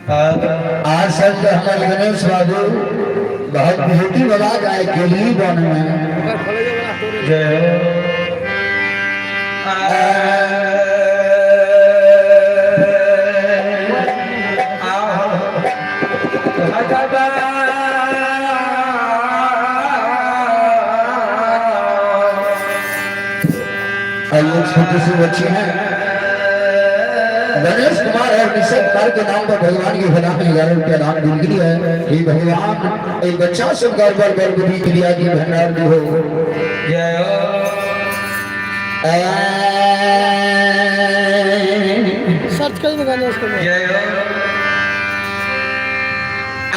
आज संत हमारे गणेश बाबू बहुत बेटी बना गाय के लिए बन में जय छोटी सी बच्ची है गणेश कुमार और निषेध कर के नाम पर भगवान की भला में 11 रुपया नाम दिलगिरी है। हे भगवान एक बच्चा से गड़बड़ बुद्धि क्रिया की भंडार दी हो जय सर्च करेंगे गणेश कुमार जय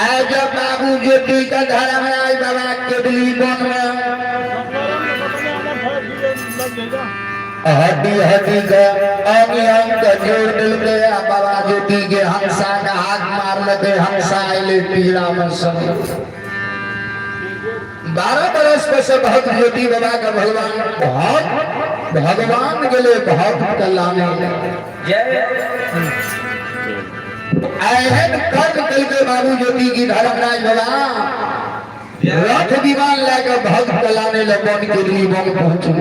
आज बाबू ज्योति का धर्म राज बाबा के दिली बन में हड्डी हड्डी का अंग अंग का जोड़ मिल गया बाबा ज्योति के हंसा का हाथ मार लगे हंसा ले पीड़ा में सब 12 बरस पे से बहुत ज्योति बाबा का भगवान के लिए बहुत कल्याण ऐहन कर्म करके बाबू ज्योति की धर्मराज बाबा रथ विमान लेकर भक्त कल्याण लगन के लिए बन पहुंचे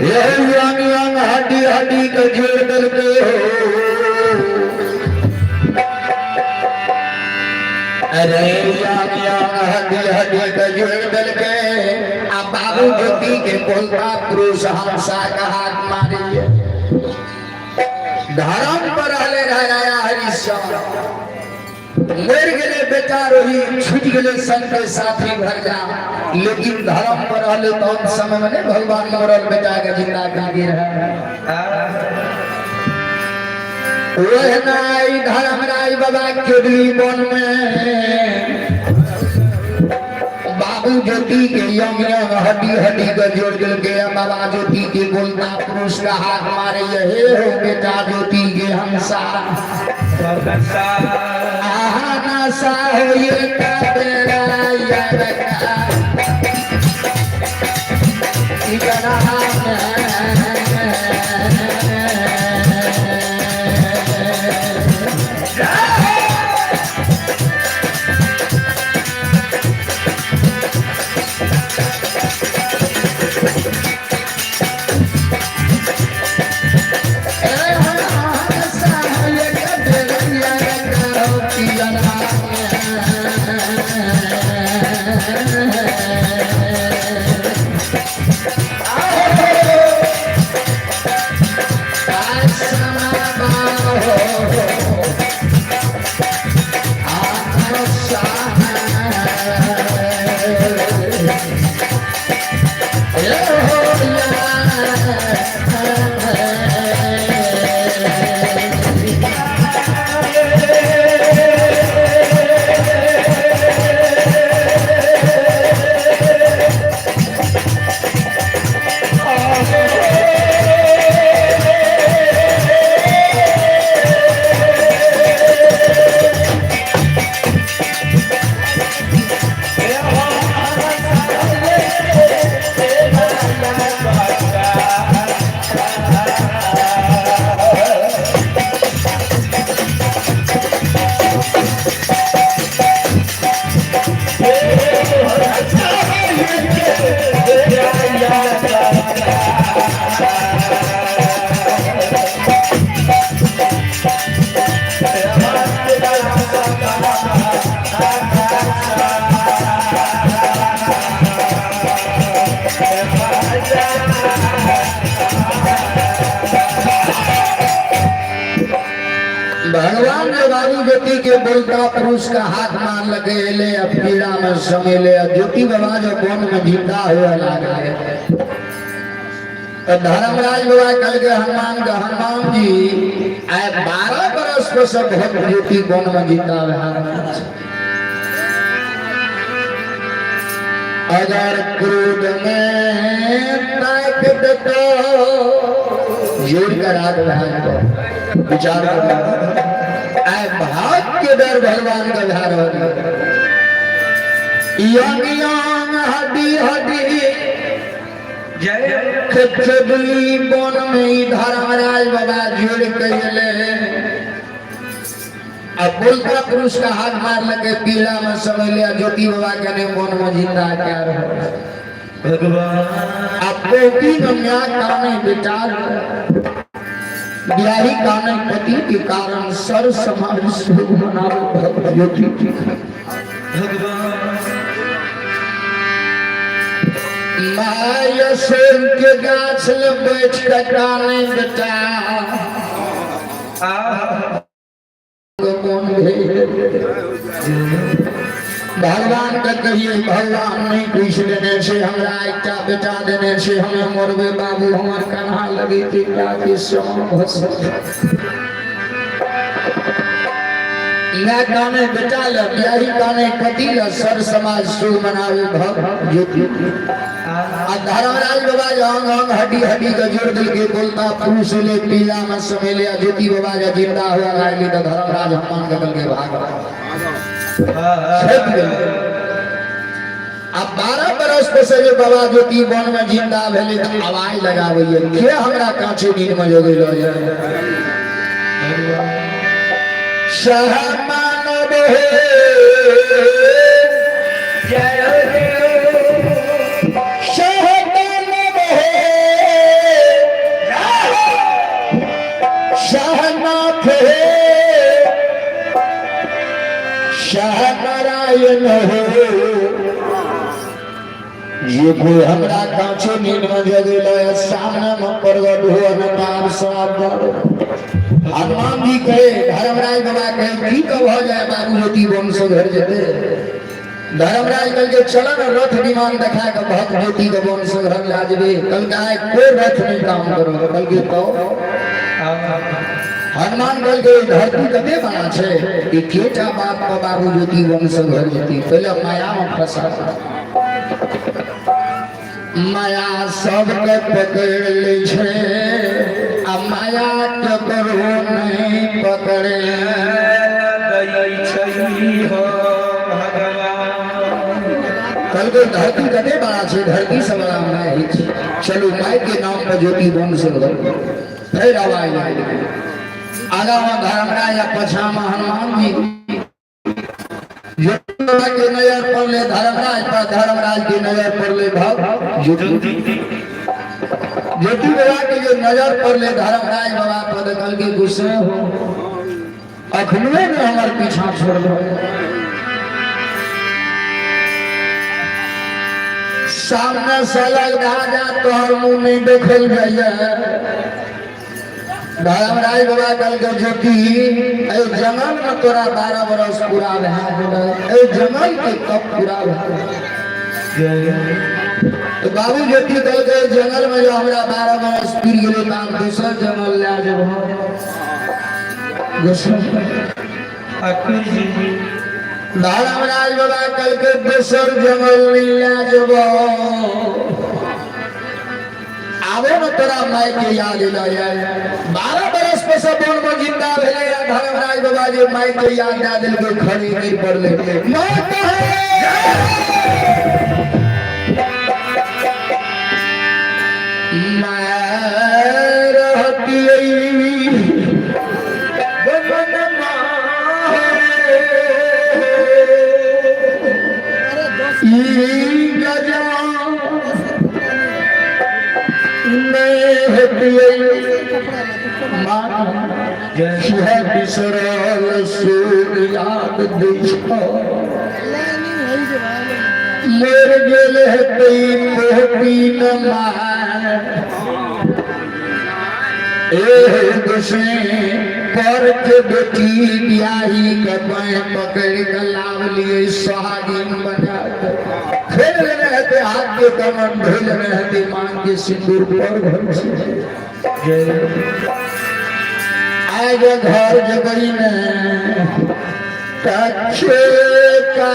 हड्डी हड्डी का जोड़ मिल के हो अरे हड्डी हड्डी का जोड़ मिल के अब बाबू ज्योति के बोलता पुरुष हंसा का हाथ मारिए धर्म पर हले रहा हरिश्चंद्र मर गए बेटा रोही छूट गए संग के साथी भर जा लेकिन धर्म पर हले तो समय में भगवान मरल बेटा के जिंदा कर दे वह नाई धर्म राज बाबा के दिली मन में बाबू ज्योति के यम यम हड्डी हड्डी का जोड़ दिल गया बाबा ज्योति के बोलता पुरुष का हाथ मारे हे हो बेटा ज्योति के हंसा आहा हो ये का बेड़ा भगवान ने बाबू ज्योति के बोलता पुरुष का हाथ मार लगे ले पीड़ा में समय ले ज्योति बाबा जो कौन में जीता हुआ लगा है तो धर्मराज बाबा कल के हनुमान का हनुमान जी आए 12 बरस को सब बहुत ज्योति कौन में जीता हुआ अगर क्रोध में ताकत तो जोड़ कर आग रहा विचार भाग के डर भगवान का धार हड्डी हड्डी खेतली बन में ही धर्मराज बाबा जुड़ गए। अब बोलता पुरुष का हाथ मार लगे पीला में समझ लिया ज्योति बाबा के ने मन में जिंदा क्या रहा भगवान। अब बेटी कन्या काने विचार ब्याही काने पति के कारण सर समाज सुख मनावे ज्योति भगवान। माया सोन के गाछ ले बैठ के काने बेटा भगवान का कहिए भगवान नहीं कुछ देने से हमरा इच्छा बेटा देने से हमें मरबे बाबू हमार कन्हा लगी थी क्या कि ना काने बेटा ल ब्याही काने पति ल सर समाज सु मनावे धर्मराज बाबा अंग अंग हड्डी हड्डी का जोड़ दिल के बोलता पुरुष ले पीला में समय लिया ज्योति बाबा का जिंदा हुआ लागली तो धर्मराज हनुमान का दल के भाग अब 12 बरस पे से जो बाबा ज्योति वन में जिंदा भेले तो आवाज लगावे के हमरा काछे नींद में जो गेलो शहमानव हे जय हे शहमानव हे शहनाथ हे शहनारायण हे ये कोई हमरा काछे नींद में जगेला सामने में प्रगट हो अवतार सब हनुमान जी कहे धर्मराज बाबा कहे की कब हो जाए बाबू ज्योति वंश घर जेते धर्मराज कल के चलन रथ विमान दिखा के बहुत ज्योति के वंश घर ला जेबे कल का कोई रथ नहीं काम करो कल के तो हनुमान कल के धरती कते बना छे कि केटा बाप का बाबू ज्योति वंश घर जेती पहले माया में फंसा माया सबके पकड़ ले छे आ माया ककरो नहीं पकड़े गई छई हो भगवान। कल के धरती कते बड़ा छे धरती सब नाम नहीं छे चलो माई के नाम पर ज्योति वंश फिर आवाज आगा में धर्मराज या पछा में हनुमान जी ज्योति बाबा के नजर पर ले धर्मराज पर धर्मराज की नजर पर ले भाव ज्योति बाबा के जो नजर पर ले धर्मराज बाबा पर कल के गुस्से हो अखनवे में हमारे पीछा छोड़ दो सामने से लग जा तोहर मुंह नहीं देखल जाइए धर्मराज बाबा कल के ज्योति जंगल में तोरा 12 बरस पूरा भे जंगल के कब पूरा तो बाबू ज्योति कल के जंगल में जो हमरा 12 बरस पीर गेले काम दूसर जंगल ले जब धर्मराज बाबा कल के दूसर जंगल ले जब आवे न तोरा माई के याद ला 12 बरस पे सब बोल में जिंदा भेले धर्मराज बाबा जे माई के याद ना दिल के खड़ी नहीं पड़ले मौत है मैं रहती बन बिसरल सूर्याद देखो मेरे गेल है कई पोती न मार दुसे पर के बेटी ब्याही के पैर पकड़ के लाभ लिए सुहागिन बना खेल रहते हाथ के कमर ढेल रहते मांग के सिंदूर पर आज घर जगई में कच्छे का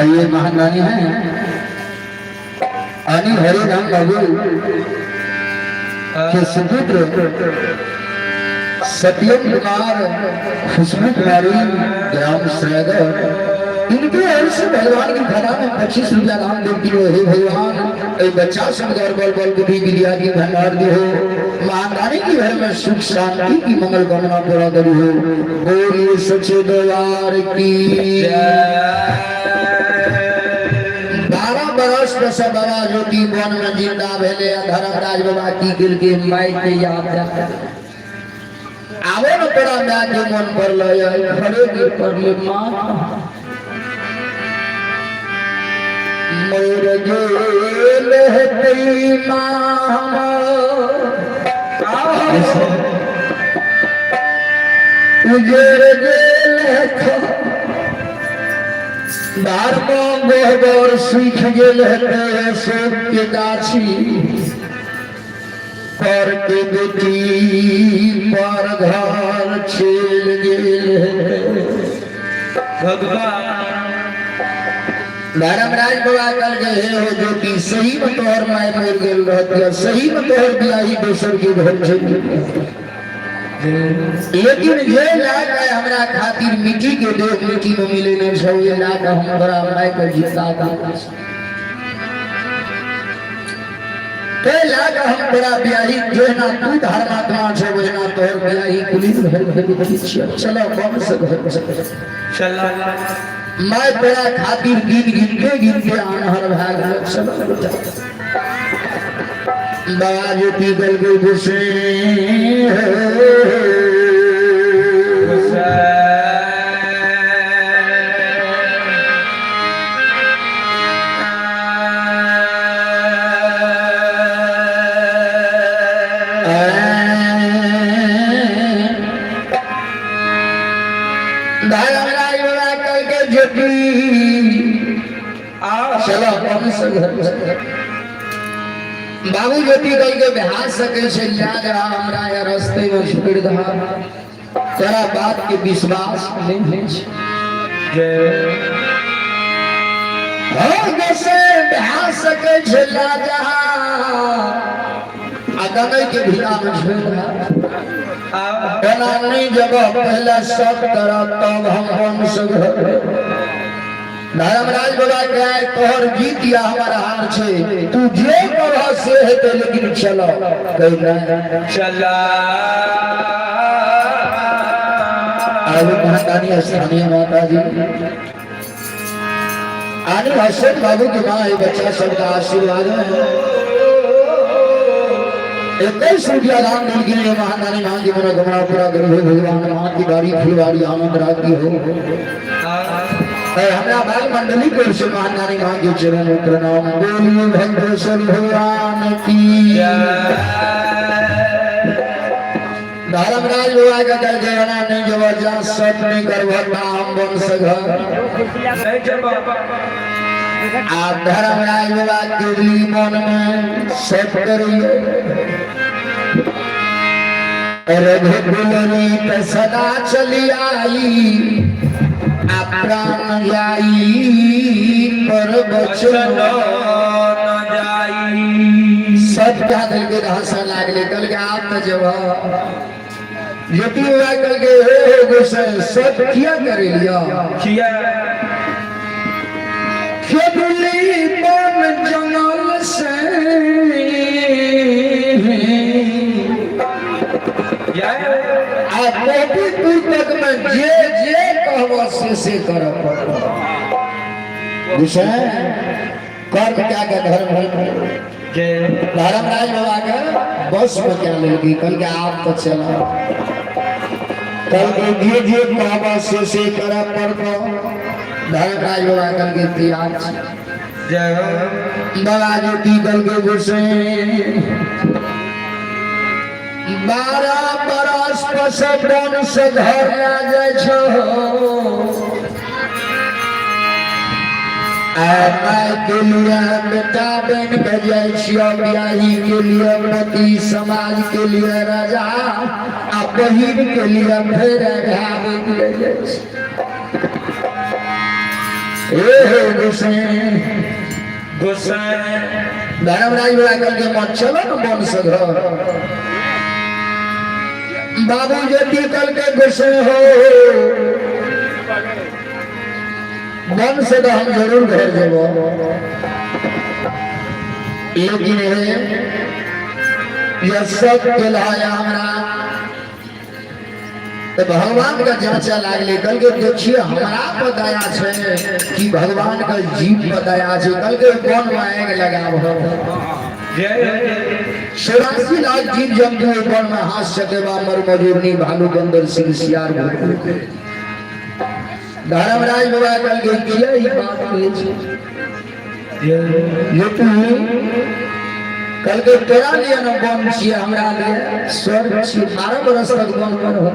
ये महानानी है अनि हरि नाम बाबू के सुपुत्र सत्यम कुमार खुशबू कुमारी ग्राम श्रेगर इनके ओर से भगवान की खड़ा में 25 रुपया दान देती हो। हे भगवान एक बच्चा सुंदर बल बल बुद्धि विद्या की भंडार दी हो। महारानी की घर में सुख शांति की मंगल कामना पूरा करी हो। बोलिए सच्चे दरबार की 12 बरस दस बाबा ज्योति वन में जिंदा भेले धर्मराज बाबा की दिल के माई के याद आवो न तोरा मैं के मन पर लय खड़े के पर ले मां मोर गेल हेतई मां उजर गेल बारमो गोबर सीख गेल है सब के गाछी पर के बेटी पर घर छेल गेल भगवान धर्मराज बाबा कल गए हो जो कि सही में तोहर माय मर गेल रहत सही में तोहर बियाही दोसर के घर छेल लेकिन ये लाग हमरा खातिर मिट्टी के देख मिट्टी में मिले नहीं सो ये लाग हम बड़ा माय के जिता था ते लाग हम बड़ा बियाही जेना तू धर्मात्मा छे वजना तोहर बियाही पुलिस घर भेज छिया चलो कौन से घर चला मैं तेरा खातिर गिन के आनहर भाग चलो बाज पीगल के गुस्से चलो कौन से घर बाबू ज्योति कल के बिहार सके से लाग हमरा या रास्ते में छोड़ दहा तेरा बात के विश्वास नहीं हो जैसे बिहार सके से लाग अदमे के भिला में छोड़ दहा बनानी जगह पहला सब तरह तब हम कौन से घर धर्मराज बाबा कहे तोहर जीत या हमारा हार छे तू जे कह से हेते लेकिन चलो कहना चला आज महारानी स्थानीय माता जी आने हसन बाबू की मां है बच्चा सबका आशीर्वाद है 21 रुपया दान मिल गए महारानी मां की मनोकामना पूरा करी भगवान मां की बारी फुलवारी आनंद राखी हो हमरा भाई मंडली को से महारानी मां के चरण में प्रणाम बोलिए भगवान भगवान की धर्मराज बाबा का दर जवाना नहीं जबरदस्त सब नहीं करवता हम बन सघर आप धर्मराज बाबा के मन में सब करिए रघुकुलनी त सदा चली आई प्राण जाई पर बचन न जाई। सब क्या दिल के हंसा लागले कल के आप त जब यदि हुआ कल के हे गोसाई सब किया करे लिया किया खेबली बन जंगल से तक में जे जे कहवा से करब गोसाई कर्म क्या के धर्मराज बाबा के बस में क्या लेगी कल के आप तो चला कल के जे कहवा से करब पड़तो धर्मराज बाबा कल के त्याग बाबा जो की कल के गोसाई 12 बरस पसंद से घर आ जाए छो के लिए बेटा बन के जाए छियो बियाही के लिए पति समाज के लिए राजा आ बहिन के लिए फिर गोसाई धर्मराज बड़ा करके मन चलो न बन से घर बाबू ज्योति कल के गोसाई हो मन से तो हम जरूर घर देव लेकिन यह सब कहलाया हमारा तो भगवान का जांचा लागले कल के देखिए हमारा पर दया है कि भगवान का जीव पर दया है कल के कौन माएंगे लगाव हो 84 लाख जीव जंतु ऊपर में हाथ सकेवा मर मजूरनी भालू बंदर सिंह सियार धर्मराज बाबा कल के किया ही बात कल के तेरा लिए न बन छिए हमरा लिए स्वर्ग छिए 12 बरस तक बन पर हो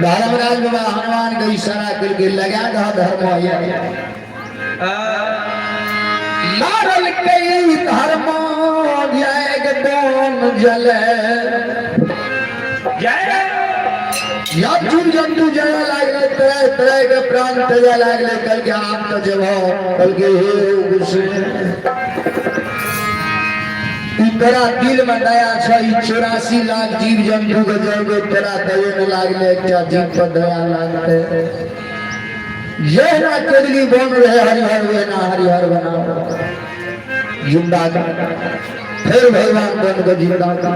धर्मराज बाबा हनुमान के इशारा करके लगा दा धर्म मारल कई धर्म एक बन जले या जीव जंतु जला लागले तरह तरह के प्राण तजा लागले कल के आप तो जब कल के हे तेरा दिल में दया छै 84 लाख जीव जंतु के जगे तेरा दया न लागले एकटा जीव पर दया लागते ये ना केदली बन रहे हरिहर वे ना हरिहर बना जिंदा का फिर भगवान बन के जिंदा का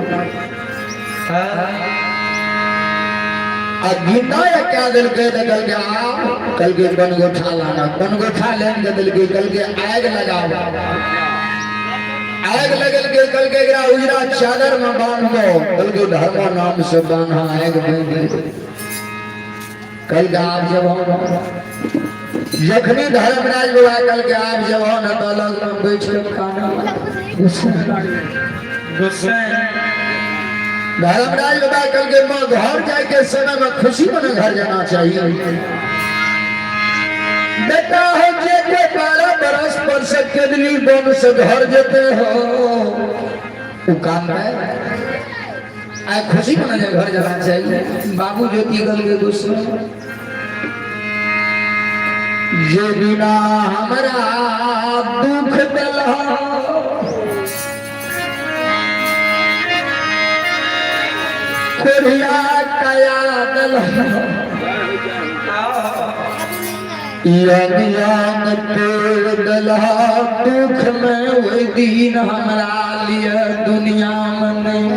गीता या क्या दिल के कल के कल के बन गोठा लाना बन गोठा लेन के दिल के कल के आग लगाओ आग लगल के कल के गिरा उजरा चादर में बांध दो कल के धर्म नाम से बांधा आग में कल के आप जब जखनी धर्मराज बाबा कल के आप जब न तो अलग में बैठ के खाना धर्मराज बाबा कल के घर जाए के समय में खुशी में घर जाना चाहिए बेटा है जे 12 बरस पर से केदली बन से घर जेते हो वो काम है आ खुशी में घर जाना चाहिए बाबू ज्योति कल के दूसरे जे बिना हमारा दुख दिला कोरिया कया दल यान तोड़ दला दुख में वही दीन हमारा लिए दुनिया में नहीं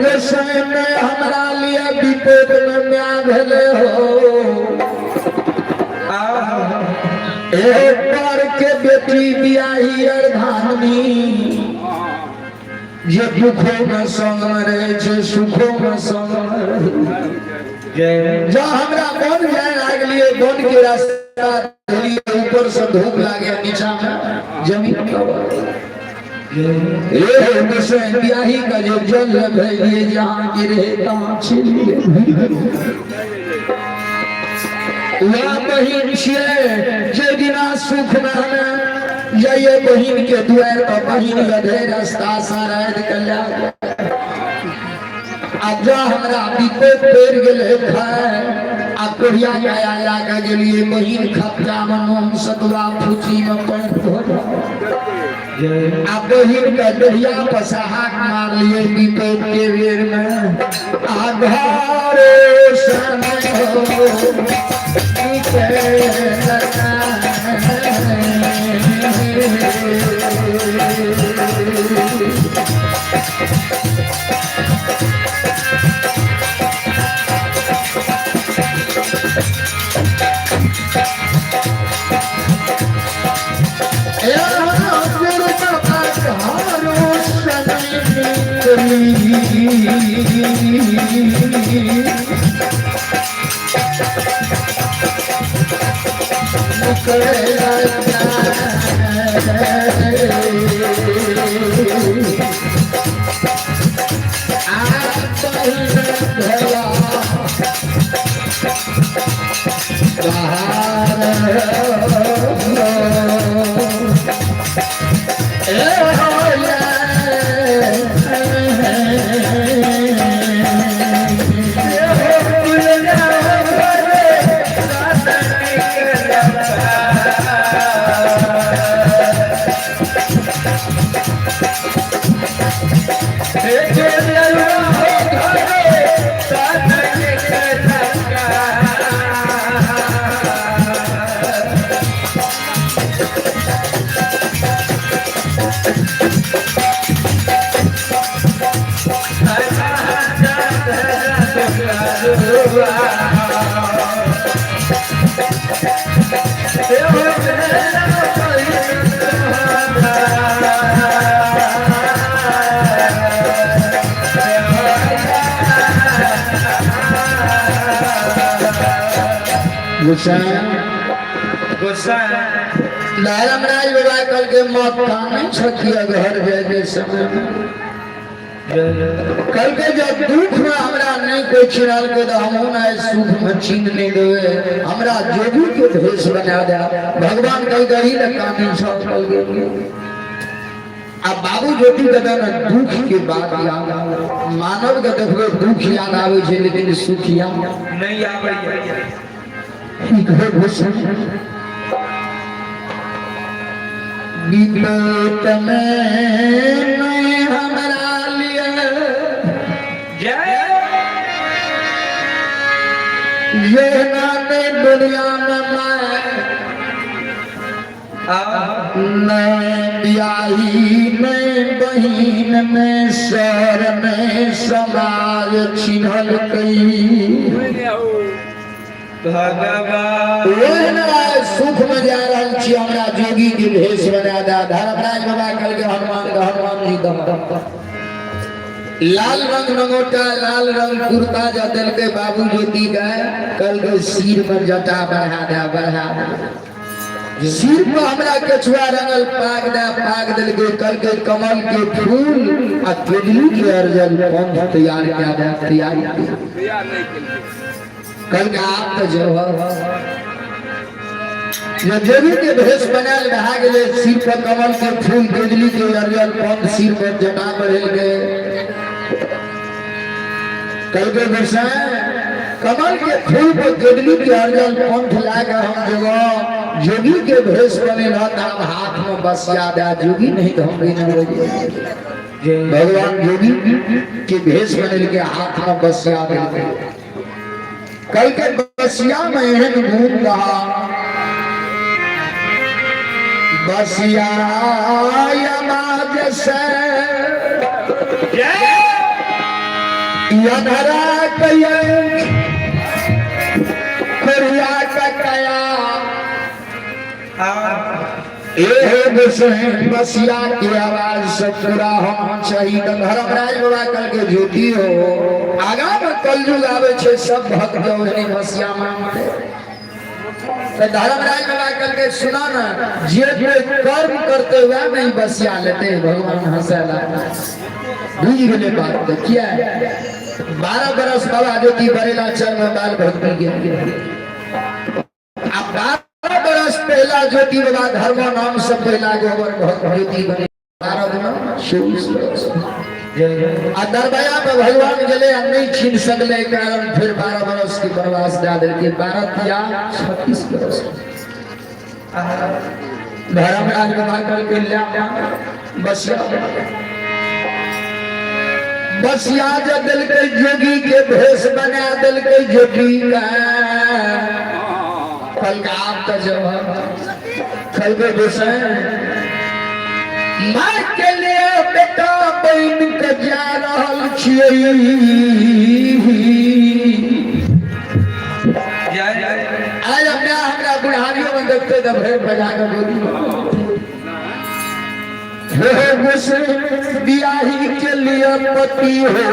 गोसाई में हमारा लिए विपद में भले हो एक बार के बेटी बियाही अर्धानी ये दुखों में संग रहे छे सुखों में संग जो हमरा बन जाए लागलिए बन के रास्ता लिए ऊपर से धूप लागे नीचा में जमीन ये गोसाई बियाही का जो जल भइए जहां गिरे तहां छिलिए वह बहिन छिए जे दिना सुख में जाइए बहिन के द्वार पर बहिन गधे रास्ता सारा निकल जा अब जा हमरा बीते पेड़ गेले खाए आ कोरिया गया लागा गेलिए बहिन खपजा मनोम सतुआ फूची में पैर धो आ बहिन के दहिया पर सहाक मार लिए बीते के बेर में आधारे समय हो नारायण बाबा कल के मौत नहीं छकिया घर जाए समय में कल के जब दुख में हमरा नहीं कोई छिड़ल के तो हम ना सुख में छीन नहीं देवे हमरा जोगी के भेष बना दे भगवान कल गही लकानी सब कल के अब बाबू ज्योति दादा ना दुख के बात याद मानव के देखबे दुख याद आवे छे लेकिन सुख याद नहीं आवे विपत में हमारा लिए ये नाते दुनिया में मैं ब्याही में बहिन में सर में समाज छिनल कई सुख में जा रहा छी हमरा जोगी के भेष बना दा धर्मराज बाबा कल के हनुमान जी दम लाल रंग रंगोटा लाल रंग कुर्ता जा दिल के बाबू ज्योति का कल के सिर पर जटा बढ़ा सिर पर हमरा केछुआ रंगल पाग दिल के कल के कमल के फूल आ केदली के अर्जन पंथ तैयार किया दे तैयार कल का आप तो जो भी के भेष बनाल रहा गेले सिर पर कमल के फूल केदली के अर्जन पंथ सिर पर जटा बढ़ेल के कल के वर्षा कमल के फूल पर केदली के अर्जन पंथ लाकर हम जोगी के भेष बने ना तब हाथ में बसिया दे जोगी नहीं तो हम नहीं भगवान जोगी के भेष बने के हाथ में बसिया दे कल के बसिया में एहन घूम रहा बसिया जैसे यधरा करिया कया बसिया की आवाज से पूरा हम शहीद धर्मराज बाबा कल के ज्योति हो आगा में कलयुग आवे छे सब भक्त जौहरी बसिया मांगते तो धर्मराज बाबा कल के सुना ना जे कर्म करते हुए नहीं बसिया लेते भगवान हंसला बुझ गेले बात तो क्या है 12 बरस बाबा ज्योति बरेला चरण में बाल भक्ति के अब 12 बरस पहला ज्योति बाबा धर्म नाम से पहला गोबर ज्योति बने 12 दिन 24 बरस आ दरबया पे भगवान गले नहीं छीन सकले कारण फिर 12 बरस के वनवास दे दिल के 12 या 36 बरस धर्म राज बाबा कल के लिया बसिया जो दिल के जोगी के भेष बना दिल के जोगी का कल का आप का जवाब कल के विषय माँ के लिए बेटा बहन के जा रहल छियै आज अपने हमरा बुढ़ारियों में देखते तो भेड़ बजा कर बोली बियाही के लिए पति हो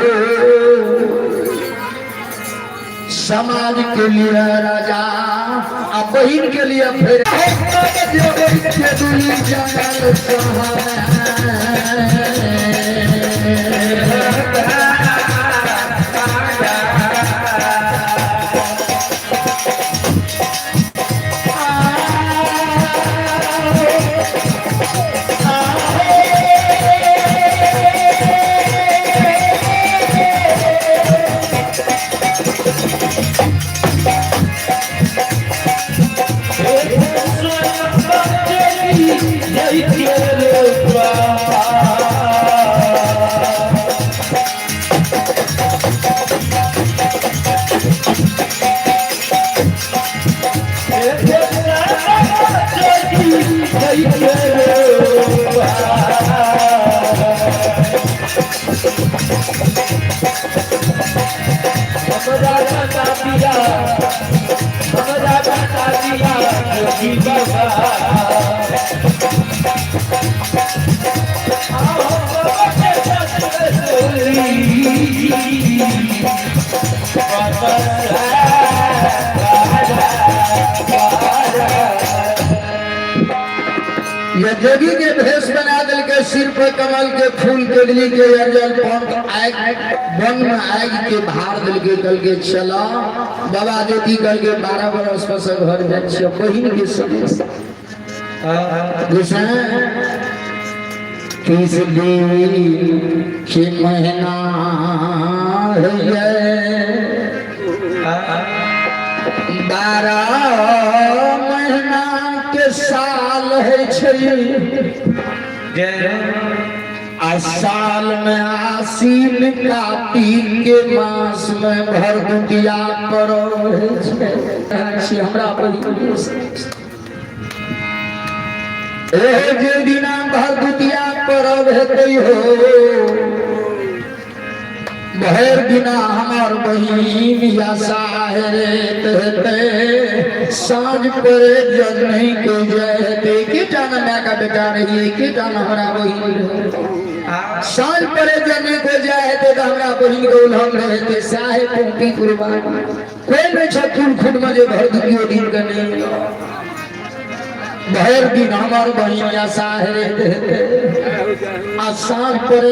समाज के लिए राजा अब बहन के लिए फिर जोगी के भेष बना दिल के सिर पर कमल के फूल के दिली के अर्जल वन में आग के भार दिल के कल के चला बाबा ज्योति कल के 12 बरस पर से घर जाए बहिन के समस्या किस दिन के महीना है 12 महीना के साल है साल में आसीन कार्तिक के मास में भरदुतिया पर्व हमरा जे दिना भरदुतिया पर्व हेतै हो भर दिना हमार बहिन या साहरेत हेते साँझ पर जग नहीं को जयते के जाना मैं का बेटा रही के जाना हमारा बहिन साँझ पर जग को जयते तो हमारा बहिन को उलहम रहते साहे पंक्ति कुर्बान कोई में छठुल खुद मजे भर दुतियो दिन करने भर दिन हमार बहिन या साहरेत हेते आ साँझ पर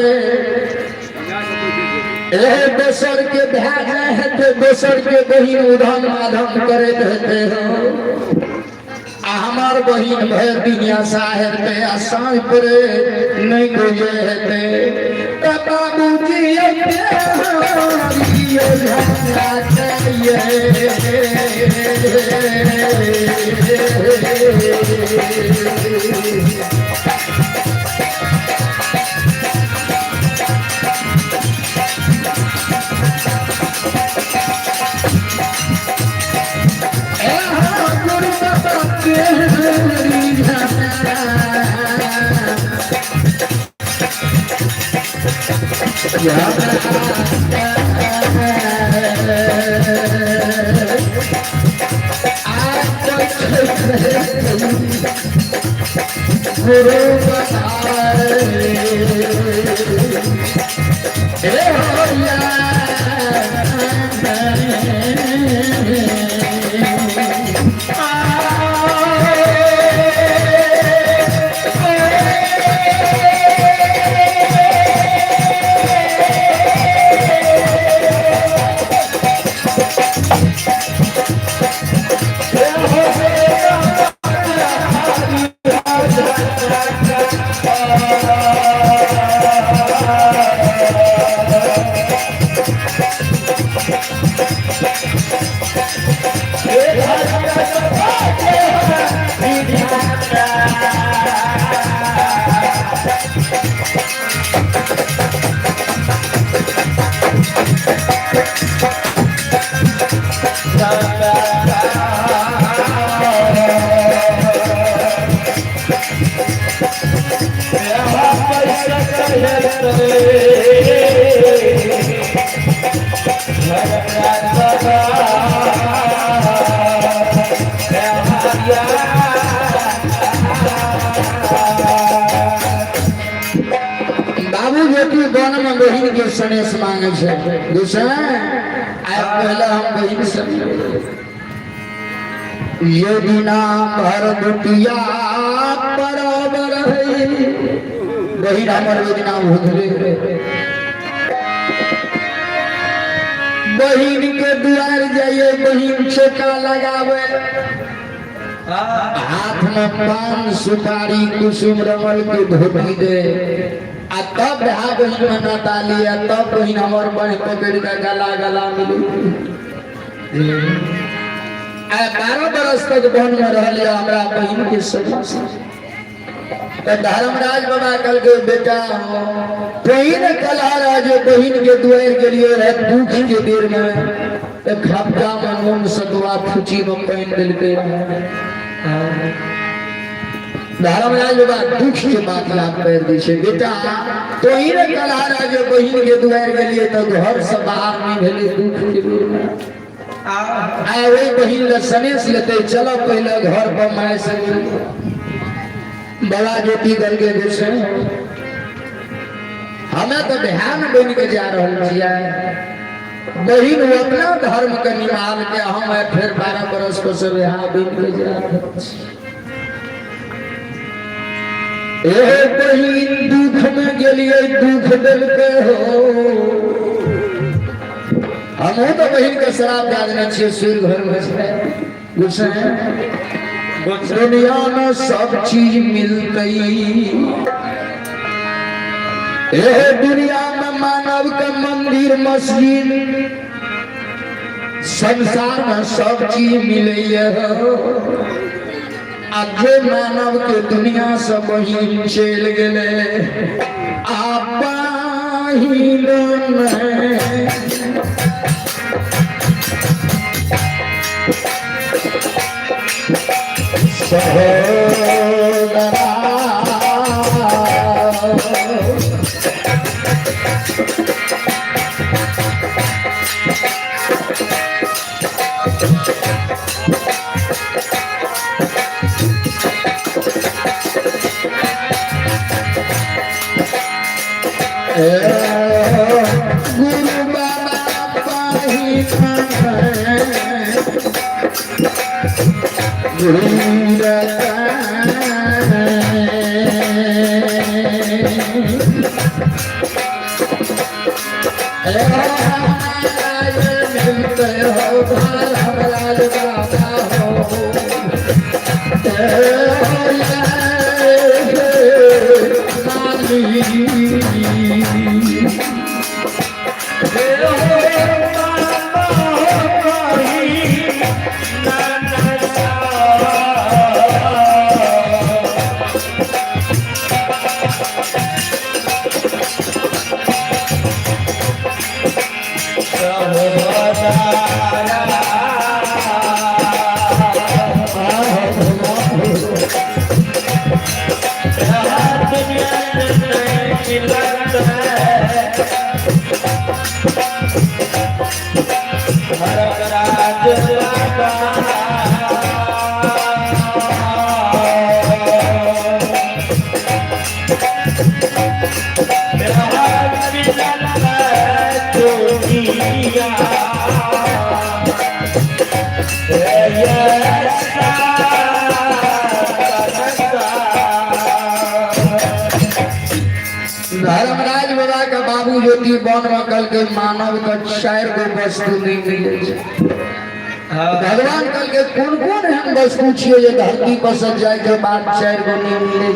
दोसर के भाजा हेते दोसर के बहिन उधम माधम करे रहते हो हमार बहिन भर दुनिया साहर पे आसान पर नहीं गुजे हेते बाबूजी बाबू बेटी बन में बहिन के सनेश मांगे छे गोसाई आइ पहले हम बहिन से ये बिना भर दुटिया बराबर है बहिन हमर बिना भूखले बहिन के दुआर जाइए बहिन छेका लगावे हाथ में पान सुपारी कुसुम रमल के धोती दे आ तब भाई बहन में नाता लिया तब बहन हमार बहन पकड़ के गला गला मिली 12 बरस तक बहन में रह लिया हमारा बहन के सजा तो धर्मराज बाबा कल के बेटा बहन कलहा जो बहन के दुआर के लिए रहे दुख के देर में एक हफ्ता में नून सतुआ फुची में पहन दिल के धर्मराज बाबा दुख के बात याद कर दी छे बेटा तो ही ने कलहा जो बहन के दुआर के लिए तो घर से बाहर नहीं भेले दुख के देर में आए वही बहन ले सनेश लेते चलो पहले घर पर माय से बड़ा ज्योति गल के गुस्से हमें तो ध्यान बन के जा रहल छिया बहन वो अपना धर्म के निभाल के हम फिर 12 बरस को सब यहाँ बन के जा रहल छी ए बहन दुख में गेलिए दुख दिल के हो हम तो बहन के शराब दादने छे सूर्य घर में से गुस्से दुनिया में सब चीज मिलती दुनिया में मानव का मंदिर मस्जिद संसार में सब चीज मिले आधे मानव के दुनिया से बहिन चल गए आप गुरु बाबा पाही मिलते हो धर्मराज बाबा हो धर्मराज बाबा का बाबू ज्योति बन कल के मानव का 4 गो वस्तु नहीं मिले भगवान कल के कौन कौन हम वस्तु छिए जे धरती पर सज जाए के बाद 4 गो नहीं मिले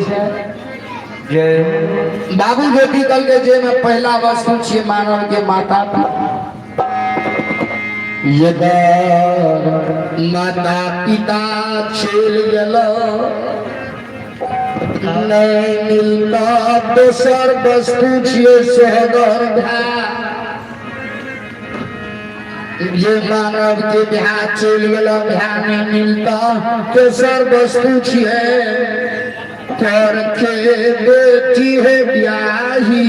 बाबू ज्योति कल के जे में पहला वस्तु छिए मानव के माता यदा माता पिता चल गेलो नहीं मिलता दोसर वस्तु छिए सोहदर भाई ये मानव के बिहार चल गया बिहार नहीं मिलता दोसर वस्तु छिए पर के बेटी है ब्याही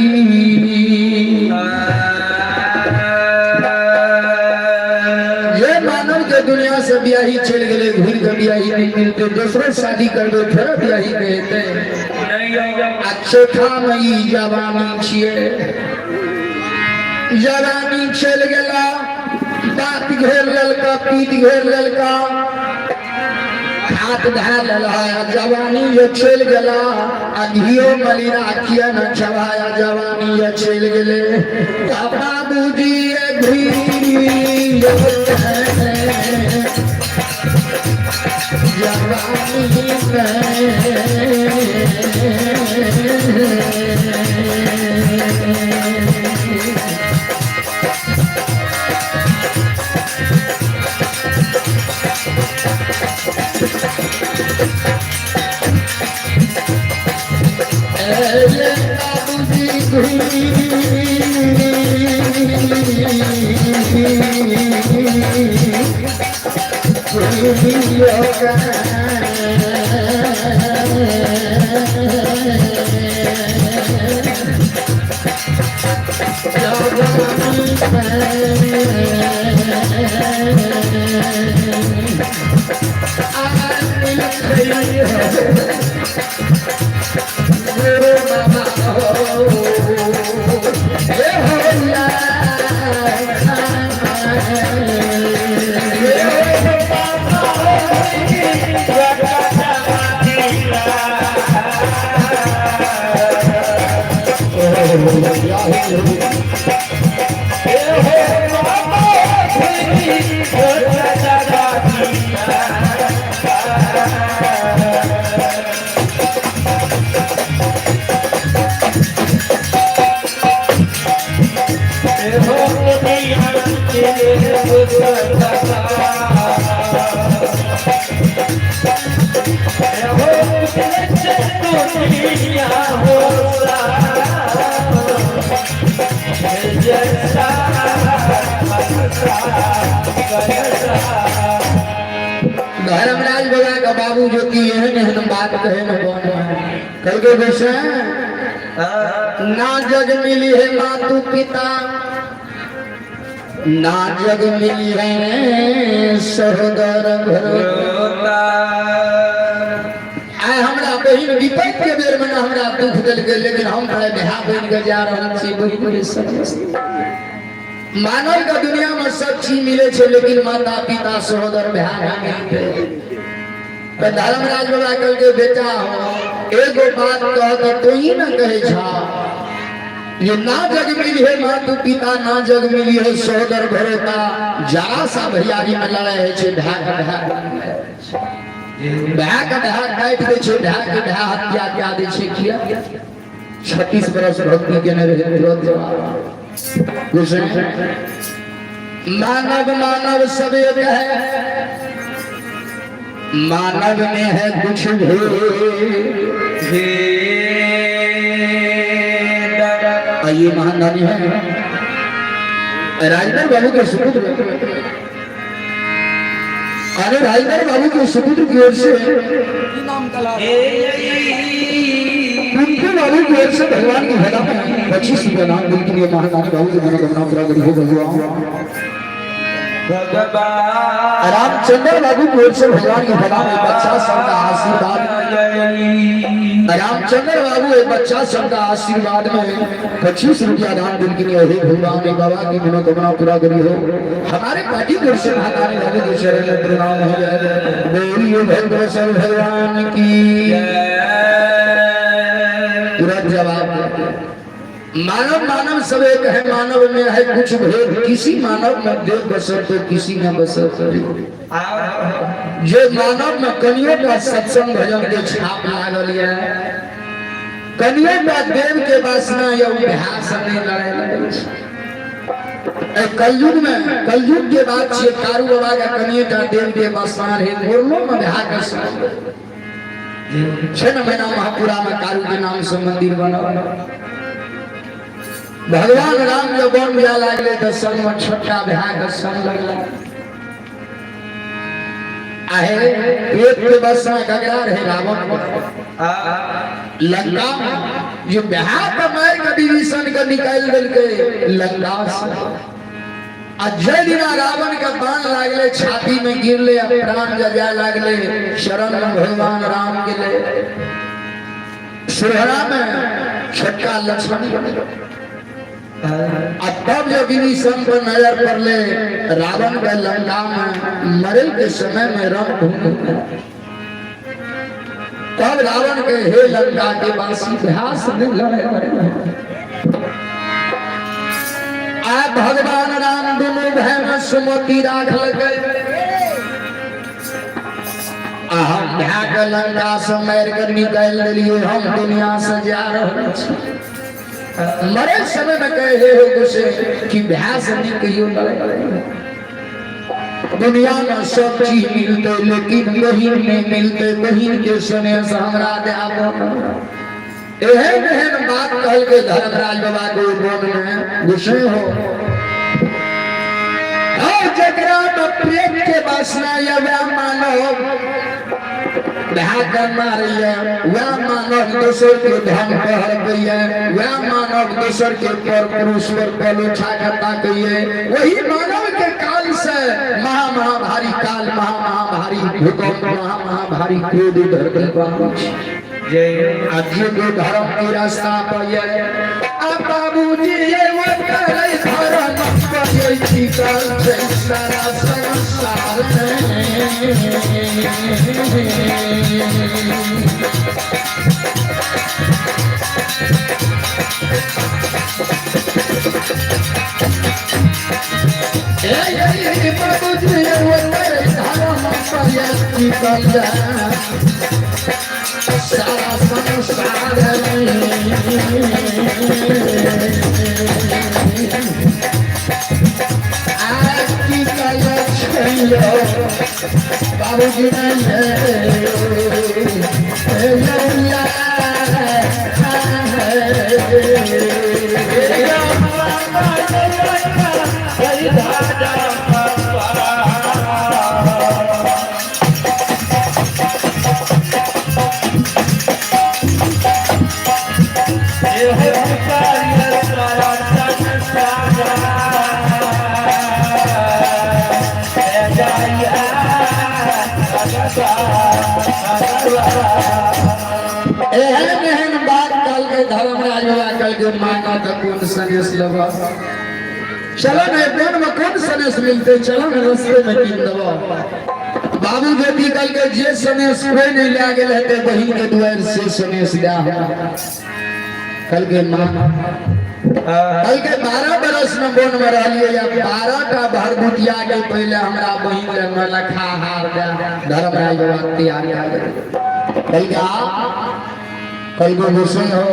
ये मानव के दुनिया से ब्याही चल गए घूर के ब्याही नहीं मिलते दूसरे शादी कर दो फिर ब्याही कहते अच्छे खाम ई जवानी छिए जवानी चल गया बात घेर ललका पीठ घेर ललका हाथ धा ललहाया जवानी ये चल गया अधियो मलिना किया न छवाया जवानी ये चल गले बाबूजी ये घी धर्मराज बाबा का बाबू जो की एहन बात कहे न कल के वैसे ना जग मिली है मातु पिता ना जग मिली है सहोदर आए हमरा बहिन विपद के बेर में हमरा दुख दिल के लेकिन हम बिहार बन के जा रहा छी बहिन सब मानव का दुनिया में सब चीज मिले छे लेकिन माता पिता सहोदर भाई तो धर्मराज बाबा कल के बेटा हो एगो बात कह तो तू ही ना कहे छा ये ना जग मिली है मातु पिता ना जग मिली है सहोदर भरोता जरा सा भैयारी में लड़ाई छे ढाक काट दे छे ढाक हत्या क्या दे छे किया 36 बरस भक्ति के न रहे विरोध जवाब मानव मानव सब एक है मानव में है कुछ ये महादानी है राजधर बाबू के सुपुत्र अरे राजधर बाबू के सुपुत्र की ओर से उनके बाबू की ओर से भगवान की भला 25 का नाम बिल्कुल ये महादानी बाबू की मनोकामना पूरा करी हो भगवान रामचंद्र बाबू की ओर से भगवान की भला में बच्चा सबका आशीर्वाद रामचंद्र बाबू एक बच्चा सबका आशीर्वाद में 25 रुपया दान दिल के लिए भगवान ने बाबा की मनोकामना पूरा करी हो हमारे पार्टी की ओर से महादानी बाबू के शरण में प्रणाम हो जाए बोलिए भगवान भगवान की तुरंत जवाब मानव मानव सब एक है मानव में है कुछ भेद किसी मानव में देव बसर तो किसी में बसर करे जो मानव में कनियों का सत्संग भजन के छाप लागल है कनियों का देव के वासना या अभ्यास नहीं लड़ाई लगल है कलयुग के बाद से कारू बाबा का कनियों का देव के वासना है बोलो में बिहार का 6 महीना महापुरा में कारू के नाम से मंदिर बना भगवान राम जब बन जा लगले तो संग में छोटा भाई का संग लगला आहे पेट के बसा गगरा रहे रावण लंका जो बिहार का मार का विभीषण का निकाल दिल के लंका से अजय दिना रावण का बाण लागले छाती में गिरले प्राण जजा लागले शरण में भगवान राम के ले सुरहरा में छोटका लक्ष्मण तब जब विभीषण पर नजर पड़ले रावण का लंका में मरल के समय में रंग तब रावण के हे लंका के वासी इतिहास में लड़े आ भगवान राम दोनों भय में सुमति राखल गए हम के लंका से मार कर निकाल दिलिए हम दुनिया से जा रहे छी मरे समय में कहे हे गुस्से कि भय से नहीं कहियो लड़े दुनिया में सब चीज मिलते लेकिन बहिन नहीं मिलते बहिन के सने से हमरा एहन एहन बात कहल के धर्मराज बाबा को बोल में गुस्से हो जगरा में प्रेम के वासना या वह मानव वह मानव दूसर के धन पर गई वह मानव दूसर के पर पुरुष पर पलोछा करता गई वही मानव के काल से महाभारी काल महाभारी भूकंप महाभारी क्रोध धरती पर आदि के धर्म की रास्ता पर बाबूजी ये वो करे धर्म पर ये चिकल से सारा संसार ये बाबूजी ये वो करे धर्म पर ये चिकल सारा संसार आपकी कलश बाबूजी एहन बात कल के धर्मराज कल के मांगा तो कौन सनेस लगा चलो न कौन में कौन सनेस मिलते चलो न रास्ते में कीन दबा बाबू बेटी कल के जे सनेस कोई नहीं ले गेल हेते बहिन के द्वार से सनेस दा कल के मां कल के 12 बरस में बोन में रहलिए या 12 का भरभुटिया के पहले हमरा बहिन के नलखा हार दे धर्मराज बाबा तैयार कल के कल को गुस्से हो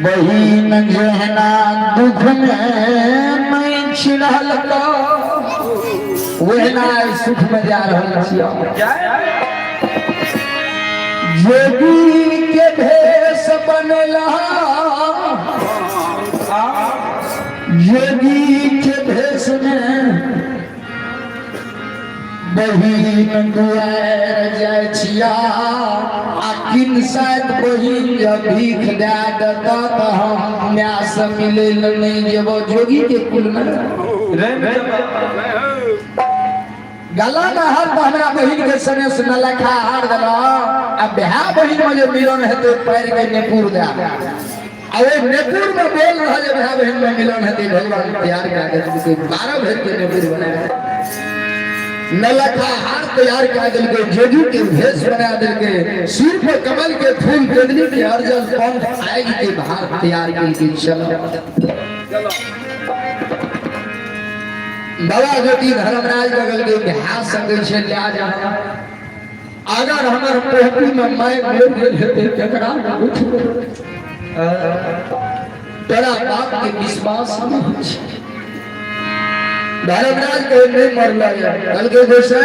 बहिन जहना दुख में मैं छिड़ल को वहना सुख में जा रहल छिया जोगी के भेष बनला जोगी के भेष में बहिन दुआर जाय छिया आकिन शायद बहिन जब भीख दे देता तो हम न्यास मिले नहीं जेबो जोगी के कुल में गला ना हर तो हमरा बहिन के सने से न लखा हार दला अब बिहार बहिन में जो मिलन है तो पैर के नेपुर दे अरे नेपुर में बोल रहा है बिहार बहिन में मिलन है तो भगवान प्यार का के 12 भेद के नेपुर बनाया नलखा हार तैयार कर दिल के जोगी के भेष बना दिल के सिर पर कमल के फूल केदली के अर्जन पंथ आएगी के बाहर तैयार कर के चलो बाबा बेटी धर्मराज बगल के बिहार संग से ले आ जा अगर हमर पोहती में मैं बोल गेल हेते केकरा कुछ तेरा बाप के विश्वास नहीं छै धर्मराज को नहीं मरला कल के गोसे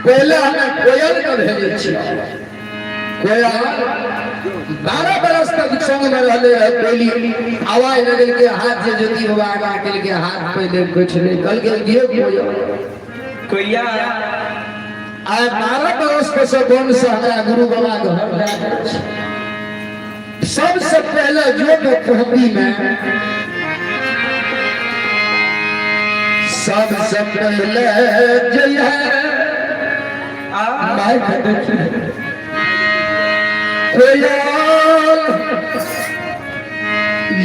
पहले हमें कोयल का भेजे छिया कोयल 12 बरस तक संग में रहले है कोयली आवाज लगल के हाथ से ज्योति बाबा के के हाथ पहले कुछ नहीं कल के दिए कोयल कोया आय 12 बरस के से बन से हमरा गुरु बाबा घर जाए सबसे पहले जो पोखरी में सबसे पहले जय है माइक देखिए कोयल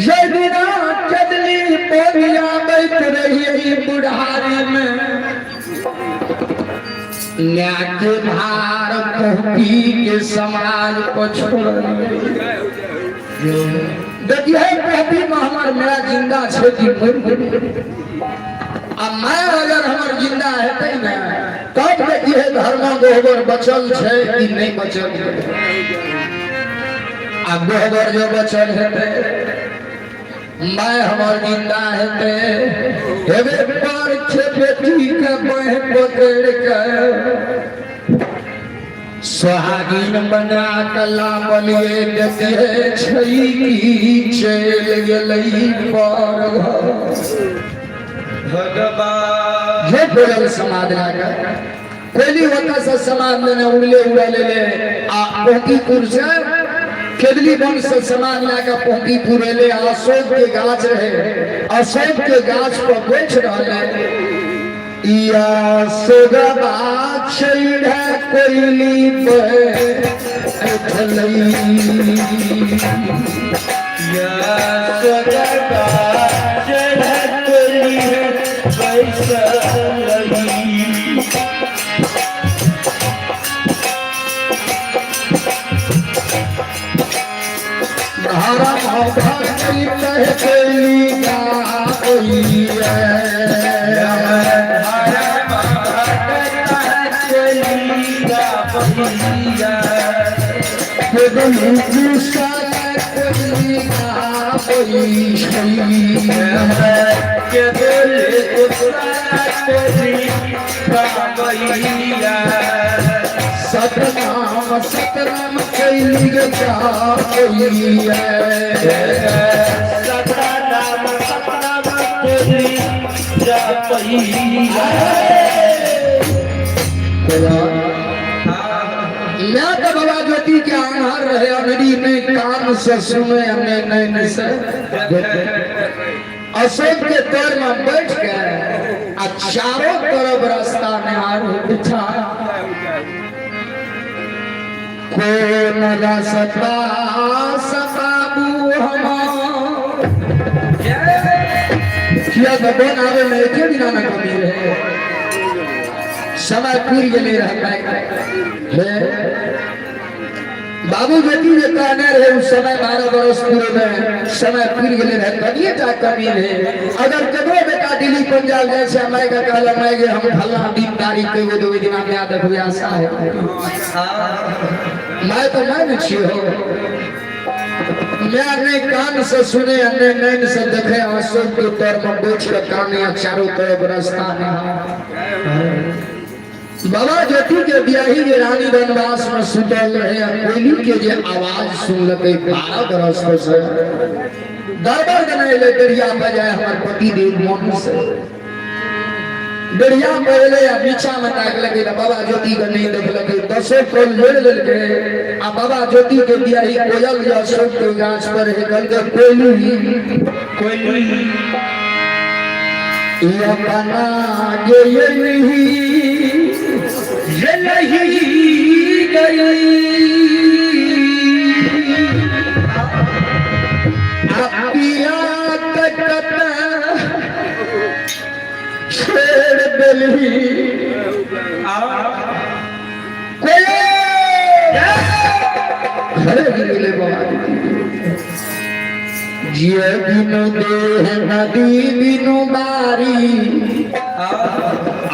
यदिना चदली पोलिया बैठ रही बुढ़ारी में न्याके भार पोखी के समाज को छोड़ देखिए पोखी में हमार मेरा जिंदा छे कि अब मैं अगर हमार जिंदा है ना तब देखिए धर्म गोबर बचल छे कि नहीं बचल है अब गोबर जो बचल है मैं हमार जिंदा है हेवे पर छे बेटी के बह पकड़ के सुहागिन बना कला बलिए देखिए छई चल गेलई पर भगवान ये बोलल समाज लागा पहली होता से समाज में उड़ले उड़ले ले आ पोखीपुर से केदली वंश से समाज लागा पोखीपुर ले अशोक के गाछ रहे अशोक के गाछ पर बैठ रहले या सोगबा छैड़ा कोइली पे उठलई या सोगबा छैड़ा धारा सतनाम सतनाम कैली गया सतनाम सतनाम कैली मैं तो बाबा ज्योति के आधार रहे अनरी में कान से सुने हमने नैन से अशोक के तोर में बैठ के चारों तरफ रास्ता निहार बिछा कौन रास्ता सबाबू हम किया दबन आवे में एक दिन ना कमी रहे समय पूरी गले रहता है बाबू बेटी ने कहने रहे उस समय 12 बरस पूरे में समय पूरी गले रहे कभी जा कमी रहे अगर कदो बेटा दिल्ली पंजाब जाए से मैं का कहला मैं गे हम फला दिन तारीख के वो 2 दिन में याद रखबे आशा है मैं तो नहीं छियो मैं अपने कान से सुने अन्य नैन से देखे अशोक के तौर पर बैठ कर कानिया चारों तरफ रास्ता में बाबा ज्योति के ब्याही के रानी वनवास में सुतल रहे कोयली के जे आवाज सुन लगे 12 बरस से दरबार गनाए ले दरिया बजाए हमार पति देव मन से दरिया पहले या बीचा में ताक लगे बाबा ज्योति का नहीं देख लगे 10 कोल जोड़ लेके आ बाबा ज्योति के ब्याही कोयल या अशोक के गाछ पर है कल के कोयली या बना ये नहीं गई पिया तक छेड़ दिली घरे भी मिले जिया बिनु देह नदी बिनु बारी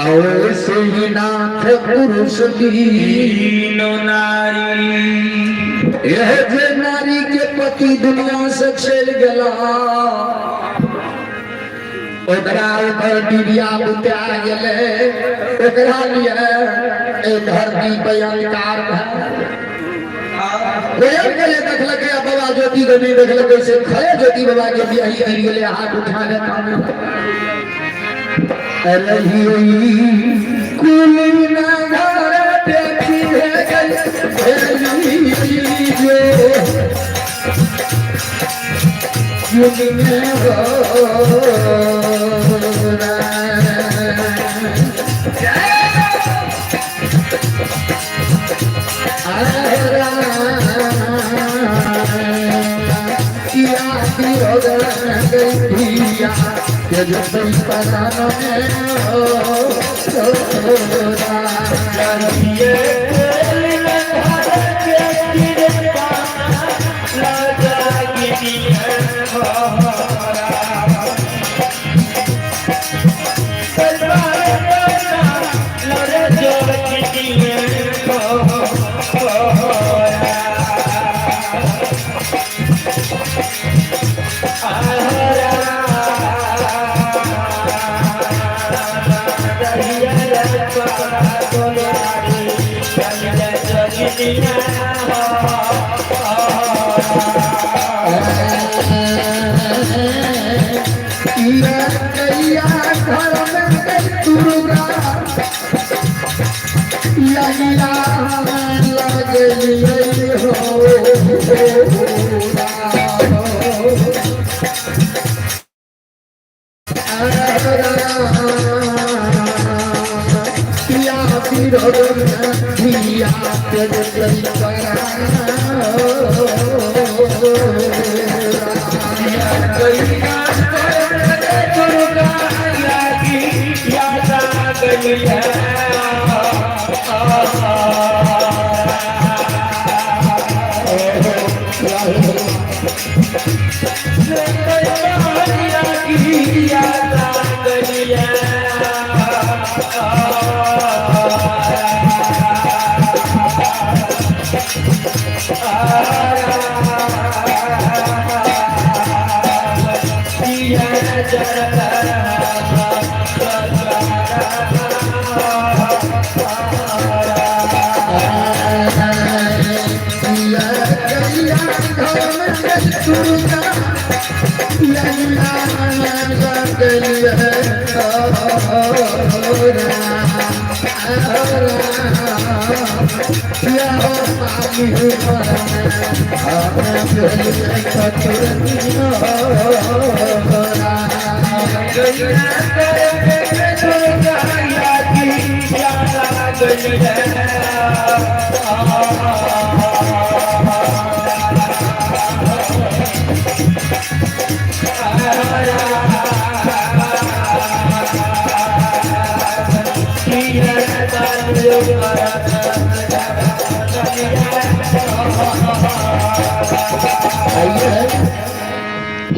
और से नाथ पुरुष दीनो नारी यह जे नारी के पति दुनिया से चल गला ओकरा ऊपर डिबिया बुता गेले ओकरा लिए ए धरती पे अंकार कोयल के लिए देखलके बाबा ज्योति के नहीं देखलके से खड़े ज्योति बाबा के बियाही गिर गेले हाथ उठा लेता अलही कुल ना घर देखी है गली जो युग में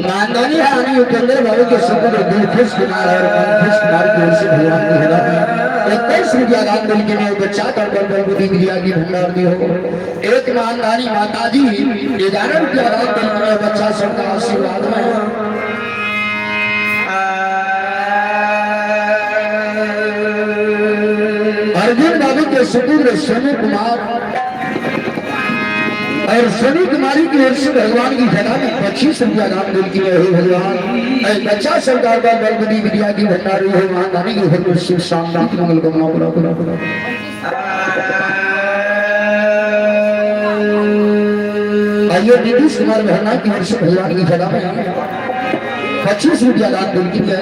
नांदनी हानि उपेंद्र बाबू के सुंदर दिलखुश कुमार और मनखुश कुमार की ओर से भगवान की हेला 21 रुपया दान दिल के लिए बच्चा कर बलबुद्धि क्रिया की भंडार दी हो। एक नांदनी माता जी 11 रुपया दान दिल के लिए बच्चा सबका आशीर्वाद में अर्जुन बाबू के सुपुत्र सोनू कुमार और सोनी कुमारी की ओर से भगवान की जगह में 25 रुपया दान दिल की है भगवान। बच्चा सरकार का बलबुद्धि विद्या की भंडारी हो महादानी की भरपूर सुख शांति मंगल कामना पूरा पूरा पूरा। आइए नीतीश कुमार बहना की ओर से भगवान की जगह में 25 रुपया दान दिल की है।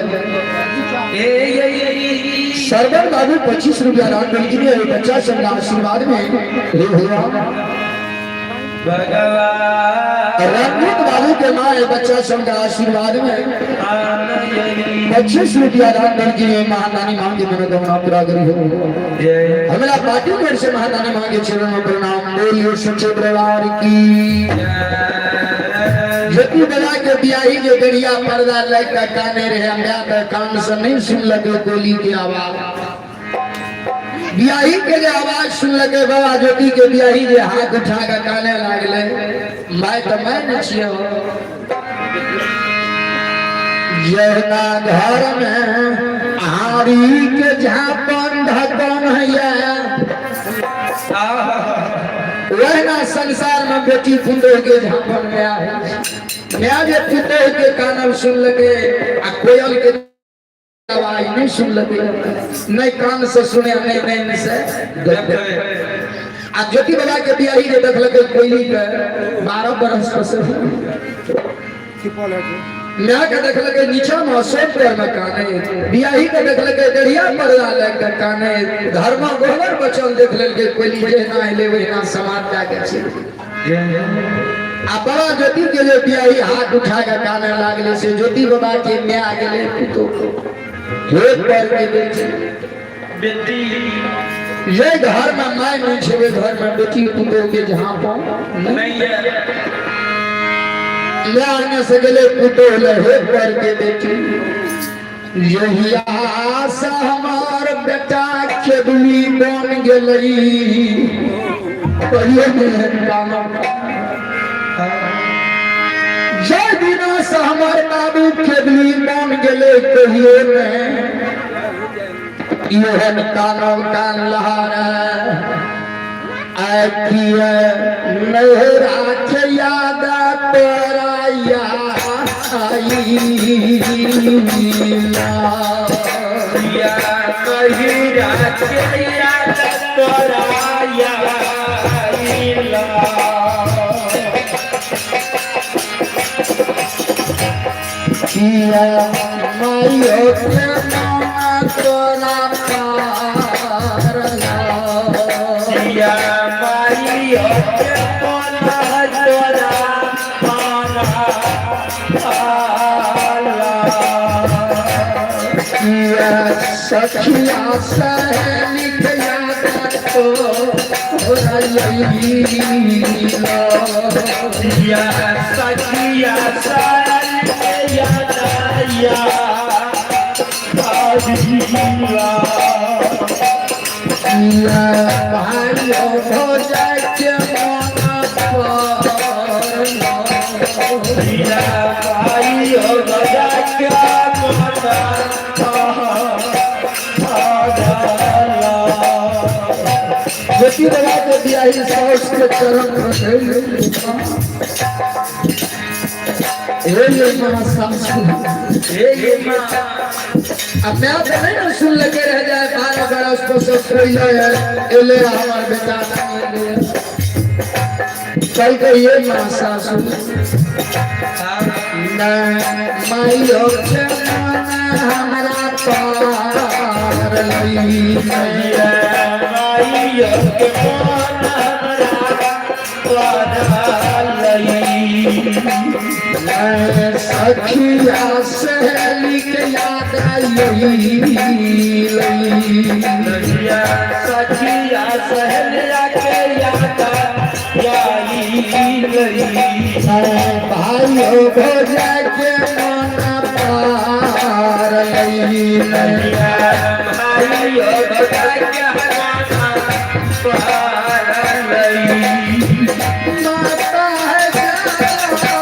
सरवर बाबू 25 रुपया दान दिल की है। बच्चा सब आशीर्वाद में हे भगवान रंगीत बाबू के माँ बच्चा सब का आशीर्वाद में 25 रुपया दान करके महादानी माँ की मनोकामना पूरा करी हो। हमारा पार्टी घर से महादानी माँ के चरणों में प्रणाम। बोलिए सच्चे दरबार की। जति बजा के बियाही जो गरिया पर्दा लाइक का काने रहे हम कान से नहीं सुन लगे गोली की आवाज। बियाही के जो आवाज सुन लगे बाबा ज्योति के बियाही जे हाथ उठा के काने लागले मैं तो मैं न छियो जहना घर में हारी के झापन ढकन है वहना संसार में बेटी पुंडो के झापन में आए जे पुंडो के कानल सुन लगे आ कोयल के आवाज नहीं सुन लगे, नहीं कान से सुने, नहीं नैन से देखे। आ ज्योति बाबा के बियाही ने देख लगे कोयली के 12 बरस से मैं के देख लगे नीचा में अशोक पर में काने, बियाही के देख लगे दरिया पर डाले के काने, घर में गोबर बचल देख लगे कोयली जेना ले वहिना समाज जाके छी। आ बड़ा ज्योति के लिए बियाही हाथ उठा के काने लागले से ज्योति बाबा के में आ गेले पुतो हे पर के बेटी ये घर में माय नहीं छे, घर में बेटी पुतो के जहां पर नहीं है लाने से गेले पुतो ले हे पर के बेटी यही आशा हमार बेटा के दुली बन गेलई कहियो में काम जय बिना से हमार बाबू के दुली बन गेले कहियो में योहन कानों कान लहारा आखिया नहरा के याद पराया या कहिरा के याद पराया किया मायो के नाम तोरा पारला किया मायो के नाम तोरा पारला किया सखिया सहेली के याद तो रही किया सखिया भाइयों हो जाए के भाइयों हो जाए के ज्योति बाबा के बियाही सास के चरण ये मां सासू ये मां अब मैं तो नहीं ना सुन लगे रह जाए 12 बरस को सब कोई है एले हमार बेटा कल के ये मां सासू माइयो के मन हमारा पार लई माइयो के मन हमारा पार लई सखिया सहेली के याद आई सखिया सहेलिया के याद भाइयों हो जाए के मन पार भाइयों हो जाए के माता है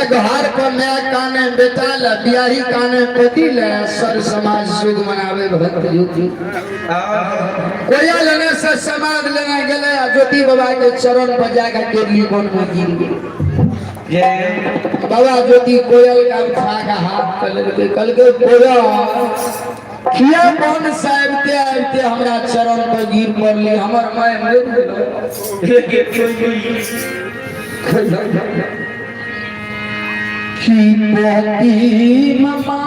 घर पर नया काने बेटा ला बियाही काने पति ले सर समाज सुख मनावे भक्त युति कोया लेने से समाज लेने गेले ज्योति बाबा के चरण पर जाकर केरली बन में गिर गए बाबा ज्योति कोयल का उठा के हाथ कल के कोयल किया कौन साहिबते आते हमरा चरण पर गिर पड़ली हमर माय मर की पोती ममा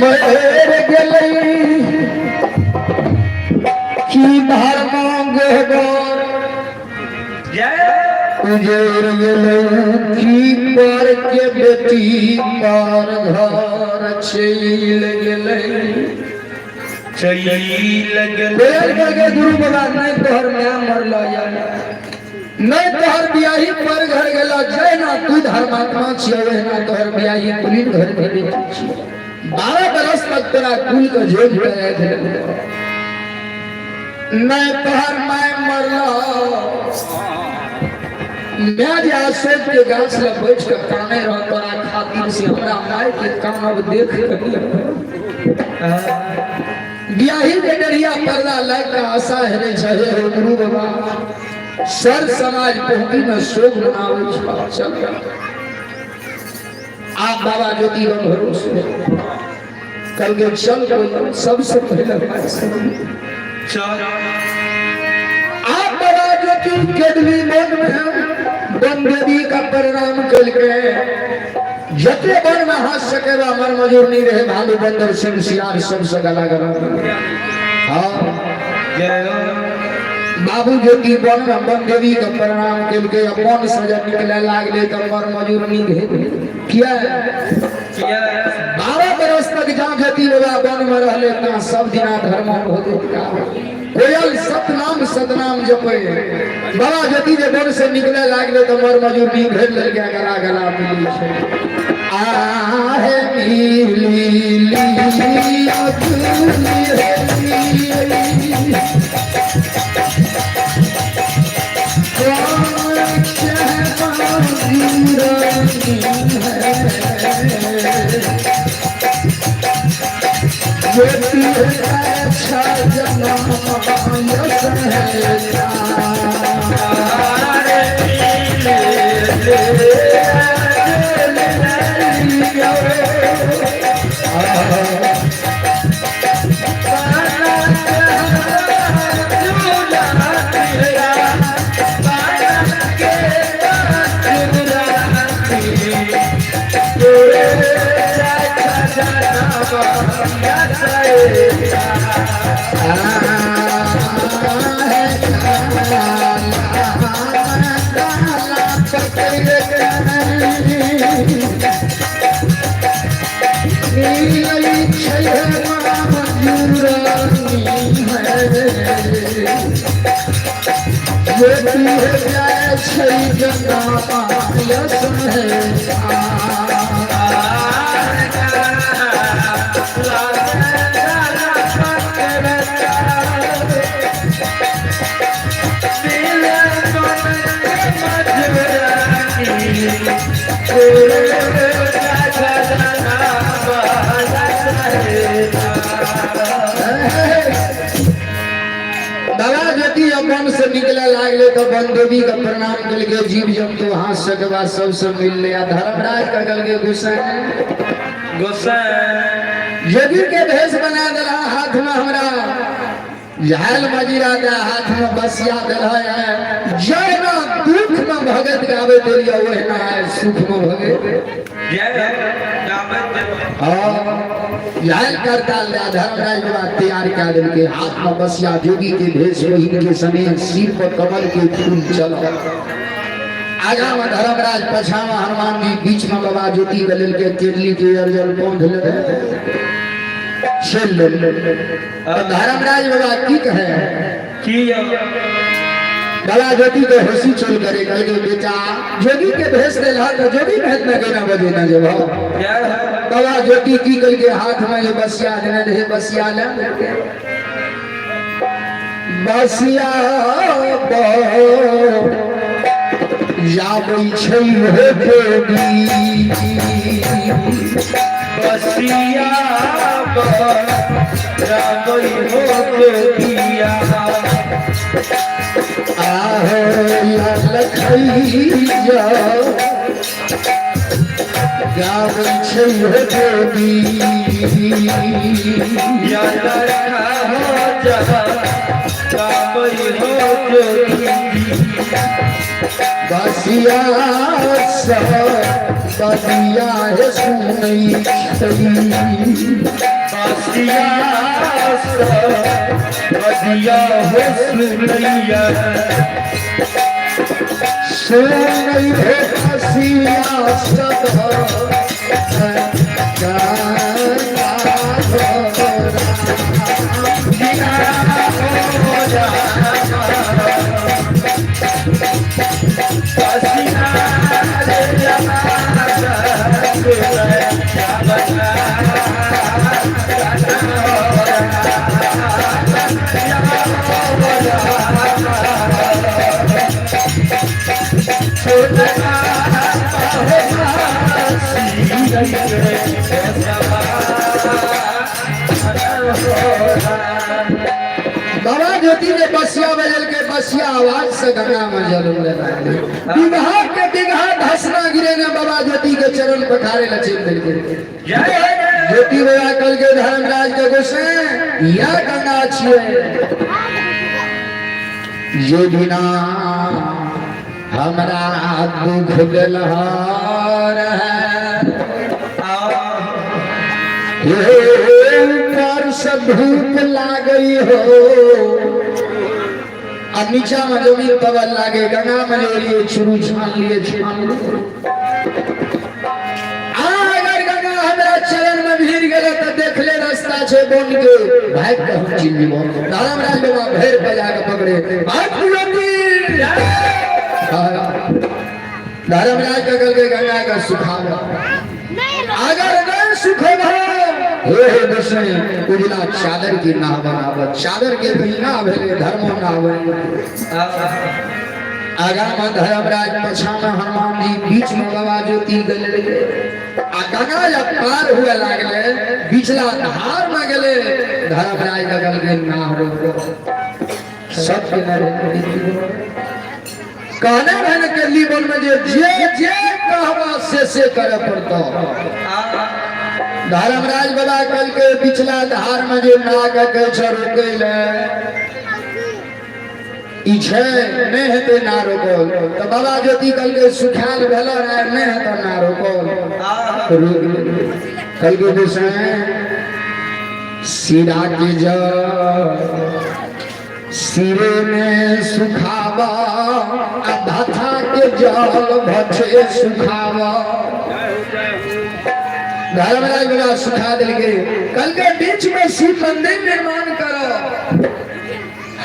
मर गेलै की धर्म गोबर उजड़ गेलै की पर के बेटी पर घर चल गेलै बेल करके गुरु बाबा नहीं तोहर में मरल नहीं तोहर बियाही पर घर गेला जय ना तू धर्मात्मा छियै ना तोहर बियाही कुलीन घर के बेटी छियै 12 बरस तक तेरा कुल के झोल पे नहीं तोहर माय मरल मैं जे अशोक के गाछ ल बैठ के काने रह तोरा खातिर से हमरा माय के कान अब देख बियाही के डरिया पर्दा लाग के आशा हेरे छै गुरु बाबा सर समाज पहुंची में शोक मनावे छै चल आप बाबा ज्योति बन भरोसे कल के चल कोई सबसे पहले चल आप बाबा ज्योति केदली मन में बंदेवी का परिणाम कल के जते बड़ में हाथ सके हमर मजूर नहीं रहे भालू बंदर सिंह सियार सब से गला गला हां बाबू ज्योति बन में बंदेवी का परिणाम कल के अपन सजा निकले लागले त हमर मजूर नहीं रहे किया 12 बरस तक जहां ज्योति बाबा बन में रहले ता सब दिना धर्म हो गया कोयल सतनाम सतनाम जपे बाबा ज्योति जे बन से निकले लागले तो मर मजूर नहीं भेल लग गया गला गला मिली छै आहे मिली अच्छा जना से निकले लागले तो बंदेवी का प्रणाम कल के जीव जंतु हाथ सकवा सबसे मिल लिया धर्मराज का कल के गोसाई यदि के भेष बना दला हाथ में हमरा झाल मजीरा दे हाथ में बसिया दला है जय ना दुख में भगत गावे देलिया ओहे ना है सुख में भगत याद करता धर्मराज बाबा तैयार कर दिल के हाथ में बसिया जोगी के भेष पहिन के सने सिर पर कमल के फूल चल आगा में धर्मराज पछावा हनुमान जी बीच में बाबा ज्योति के लेल के केरली के अर्जन पौंध ले चल धर्मराज बाबा की कहे की बाबा ज्योति के हंसी चल करे कह के बेटा जोगी के भेष दे ला तो जोगी भेष न के ना बजे ना जब बाबा ज्योति की कल के हाथ में ये बसिया देने रहे बसिया ले बसिया जाबै छै हे देवी बसिया जाबै हो देविया आहे लखैया गावै छै हे देवी याद रखा हो जहाँ गावै हो जोगी बसिया सब बदिया है सुनै छै बसिया बदिया हो सुनैया सुनै है बसिया सब बाबा ज्योति ने बसिया बजल के बसिया आवाज से गंगा में जल बिगहा के बिगहा धसना गिरे ने बाबा ज्योति के चरण पखारे लचिन करके ज्योति बाबा कल के धर्मराज के गोसे या गंगा छिए ये बिना हमरा दुख गलहार है ऊपर से धूप लागई हो अब नीचा में जमीन पवन लागे गंगा में ले लिए छुरू छान लिए अगर गंगा हमारा चरण में भीड़ गए तो देख ले रास्ता छे बोन के भाग के हम चिन्ह लीबो धर्मराज बाबा भेड़ पे जाके पकड़े भाग धर्मराज का कल के गंगा का सुखावा अगर न सुखेबा हे दशे उजला चादर की ना बनावत चादर के बिना भेले धर्म ना बने आगाम धर्मराज पछा में हनुमान जी बीच में बाबा ज्योति गले आ गंगा जब पार हुए लागले बिचला धार में गले धर्मराज का गल के ना हो सब के न कहने रहने के जीवन में जे कहवा से करे पड़ता धर्मराज बाबा कल के पिछला धार में जो नाग के रोके ले इछे नहीं हेते ना रोकल तो बाबा ज्योति कल के सुखाल भेलो रहे नहीं हेते ना रोकल कल के विषय सिरा की जल सिरे में सुखावा अधाथा के जल भछे सुखावा धर्मराज बाबा सुखा दिल के कल के बीच में शिव मंदिर निर्माण करो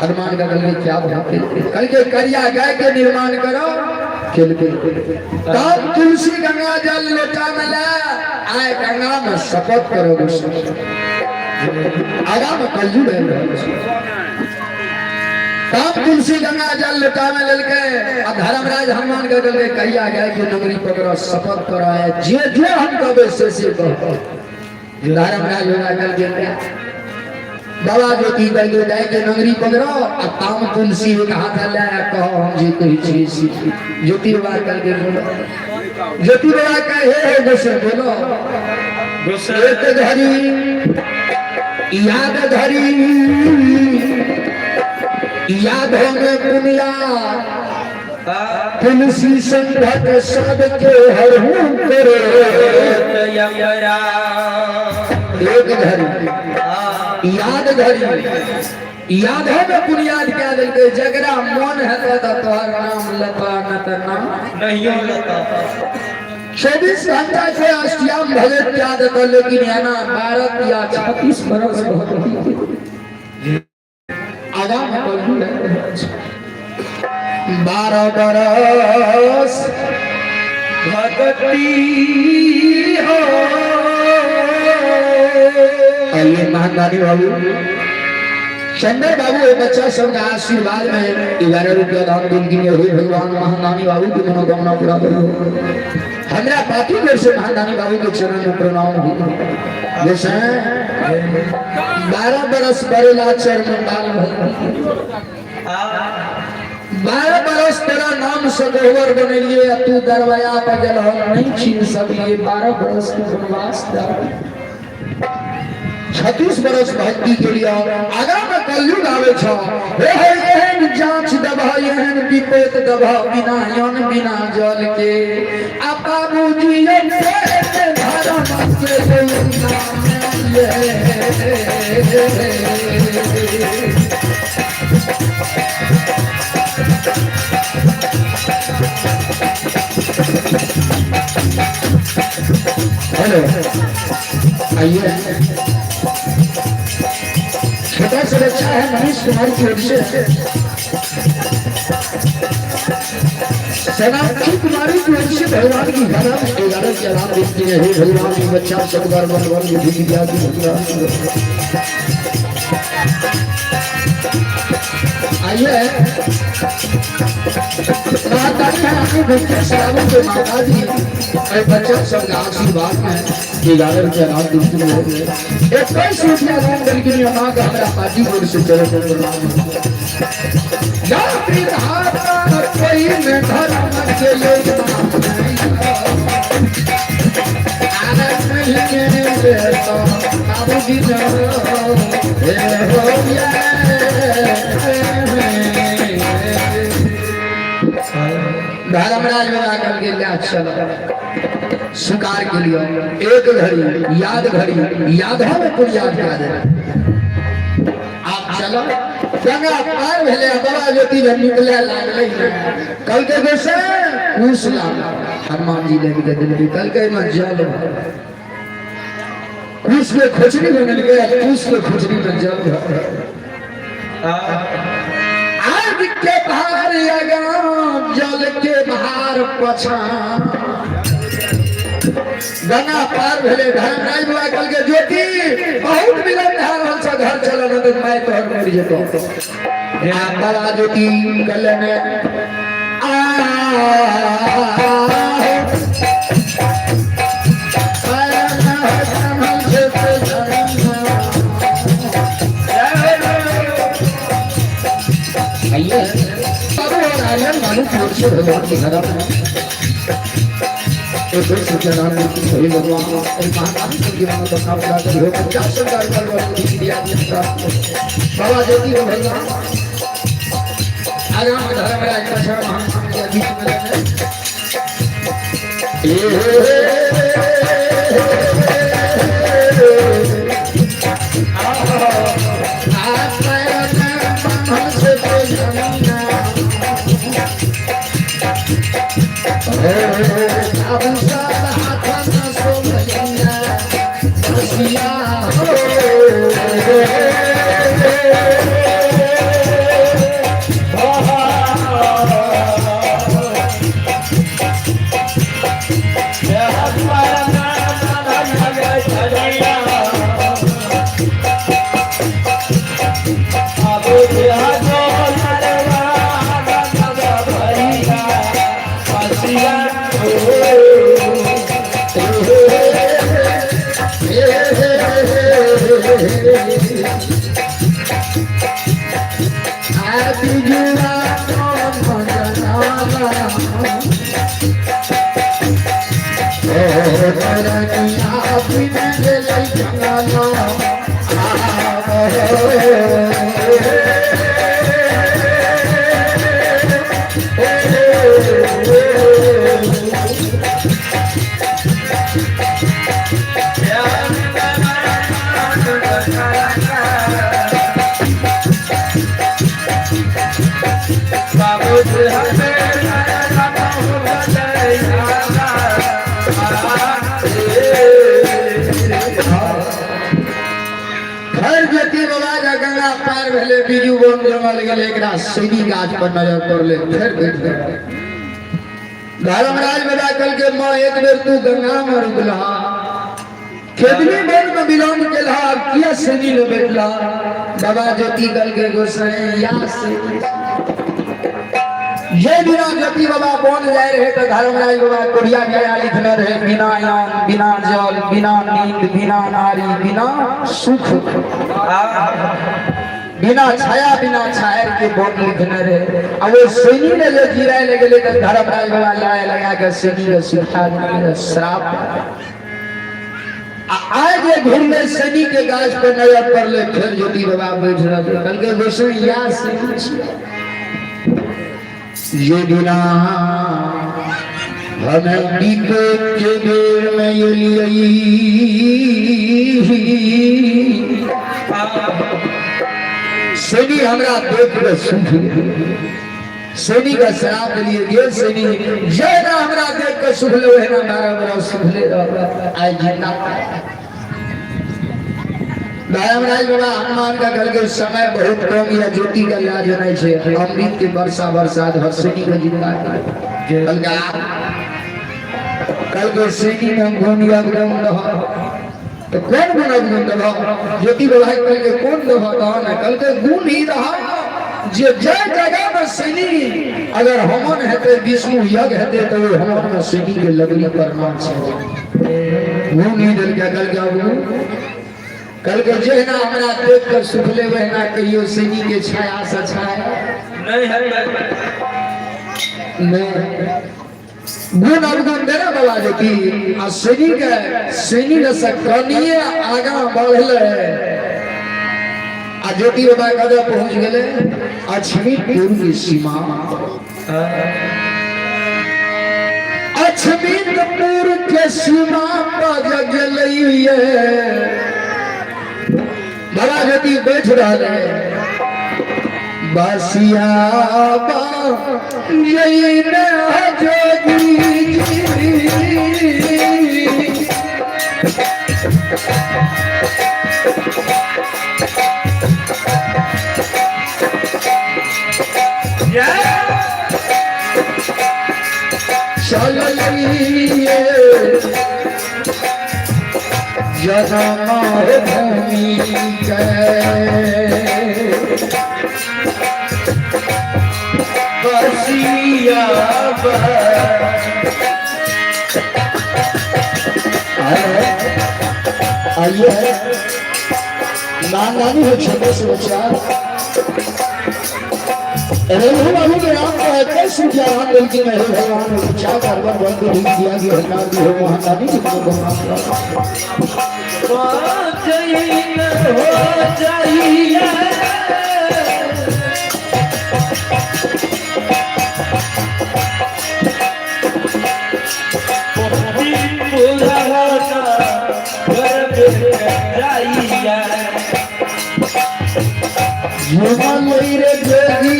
हनुमान का कल के क्या भाते कल के करिया गाय के निर्माण करो तब तुलसी गंगा जल लोटा में ला आए गंगा में शपथ करो आगा में कलजू तब तुलसी गंगा जल लोटा में लेके धर्मराज हनुमान का गल कहिया गया कि नगरी पकड़ो शपथ करो है जे हम कबे से कहो धर्मराज होगा कल के बाबा ज्योति कल के जाए के नगरी पकड़ो और ताम तुलसी कहा था ले कहो हम जी कोई चीज ज्योति बाबा कल के बोलो ज्योति बाबा का हे गोसे बोलो एक धरी याद धरी याद में पुनिया तुलसी संघत सब के हर करे एक धरी याद धरी याद में बुनियाद क्या दिल के जगरा मन है तो तोहर नाम लता न त नाम नहीं लता 24 घंटा से अष्टयाम भगत याद कर लेकिन है ना 12 या 36 बरस बहुत आगाम 12 बरस भगती हो आइए महादानी बाबू चंदर बाबू एक बच्चा सब का आशीर्वाद में 11 रुपया दान दिन की हुई भगवान महादानी बाबू की मनोकामना पूरा करो हमरा पार्टी में से महादानी बाबू के चरण में प्रणाम हो जैसे 12 बरस बरेला चरण डाल 12 बरस तेरा नाम सगोवर बनेलिए तू दरवाजा पर जलहल नहीं छीन सकिए 12 बरस के वनवास 36 बरस भक्ति के लिए आगा में कलयुग आवे छ हे एहन जांच दबा एहन विपेत दबा बिना यन बिना जल के आ बाबूजी से धर्म से हेलो आइए छोटा सा बच्चा है मनीष कुमार की ओर से सोनाक्षी कुमारी की ओर से भगवान की 11 के अलावा देखते हैं भगवान की बच्चा सब बार भगवान की भूमि जाती आइए माता के बच्चे सलामों के माता जी और बच्चा सब आशीर्वाद में 11 के अलावा देखते हैं एक कई सूचना गांव बल्कि मां का हमारा पार्टी बोर्ड से चलो या फिर हाथ कोई में धर्म के लोग आनंद नहीं देता बाबू जी धर्मराज में आकर के लिया चलो शिकार के लिए एक घड़ी याद है मैं कुछ याद कर दे आप चलो गंगा पार भेले बाबा ज्योति जब निकले लागले कल के गोसे पूछ ला हनुमान जी ने भी दिल कल के में जल पूछ में खुचरी बनल गया पूछ में खुचरी में जल आग के बाहर जल के बाहर पछा गंगा पार भेले धर्मराज बाबा कल के ज्योति बहुत विलंब है रहल छ घर चलन तो मैं तोहर मर जेतो आ बाबा ज्योति कल ने आइए बाबू और आलन मालूम छोड़ से भगवान के घर एक सूचना नाम की सभी भगवान और महाकाली की मां का नाम ला कर हो 50 सरकार कर वाली की दिया बाबा ज्योति हो भगवान आराम धर्मराज पछा महाकाली के बीच में नजर कर ले फिर धर्मराज बता कल के मां एक बेर तू गंगा में रुकला खेदनी बोल में विलंब केला किया सनी ले बैठला बाबा ज्योति कल के गोसाई या से ये बिना ज्योति बाबा कौन जाए रहे तो धर्मराज बाबा कोरिया गया लिखने रहे बिना यान बिना जल बिना नींद बिना नारी बिना सुख बिना छाया बिना छायर के बोल लिखने रहे। अब वो सैनी ने जो जीरा लगे ले धर्मराज बाबा लाए लगा के सैनी को सिखा दिया श्राप। आज ये घर में सैनी के गाछ पर नजर पड़ ले फिर ज्योति बाबा बैठ रहे कल के गोसो या से ये बिना हमें दीपे के बेर में ये लिए सैनी हमरा देख के सुख सैनी का शराब लिए गे सैनी जय ना हमरा देख के सुख ले है ना मारा बड़ा सुख ले आई जिंदा धर्मराज बाबा हनुमान का कल के समय बहुत कम या ज्योति का इलाज नहीं छे अमृत के वर्षा बरसात हर सैनी का जिंदा कल के सैनी में गुण या गुण तो कौन गुण गुण रहा ज्योति बाबा कल के कौन रहा है कल के गुण ही रहा जे जय जगह में सैनी अगर हमन हेते विष्णु यज्ञ हेते तो हमन में सैनी के लगनी प्रमाण छे गुण ही दल क्या कल के जे ना हमरा देख कर सुख ले ना कहियो सैनी के छाया से छाया नहीं है नहीं गुण अवगुण देना बाबा जो की आ सैनी के सकनिए आगा बढ़ले आ ज्योति बाबा कदे पहुंच गेले अछमीपुर की सीमा अछमीपुर के सीमा पर जग गई है बाबा ज्योति बैठ रहे बसिया यही जोगी चलिए जनम भूमि बसिया आइए नानी हो छोटे से बच्चा रेणु बाबू के नाम पर कैसे ज्ञान मिलती है भगवान ने क्या कार्बन बंद को लिख दिया कि हटा दी हो महादानी की को हो जाइए मेरे जोगिया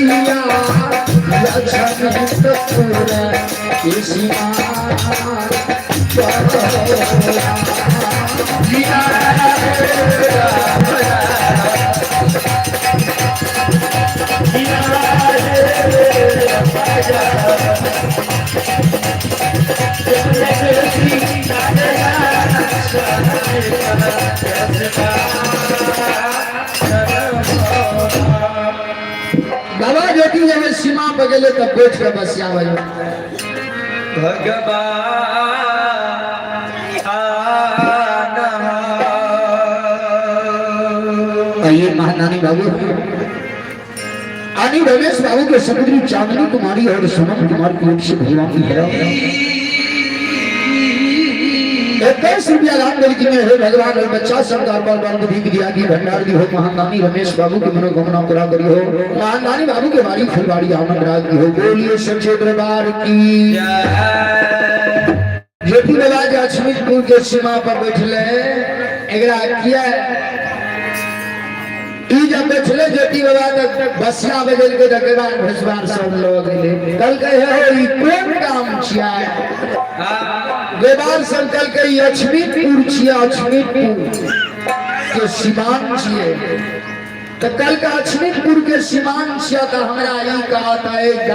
बाबा ज्योति जब सीमा पर गए तब बैठ के बसिया ये महानानी बाबू आनी रमेश बाबू के समुद्री चांदनी कुमारी और सोनम कुमार की ओर से भगवान की है 21 रुपया राम गल की में है भगवान और बच्चा सरदार बाल बाल को भीख दिया कि भंडार दी हो महानानी रमेश बाबू की मनोकामना पूरा करी हो महानानी बाबू के बाड़ी फुलवाड़ी आमद राज की हो बोलिए सच्चे दरबार की ज्योति बाबा जो अछमीपुर के सीमा पर बैठले एकरा किया ई जब बैठले ज्योति बाबा तक बसिया बदल के दकेवान भसवार सब लोग ले कल कहे हो ई कोन काम छिया देवान संकल के अछमीपुर छिया अछमीपुर के सीमान छिए तो कल का अछमीपुर के सीमान छिया तो हमरा ई कहा था एक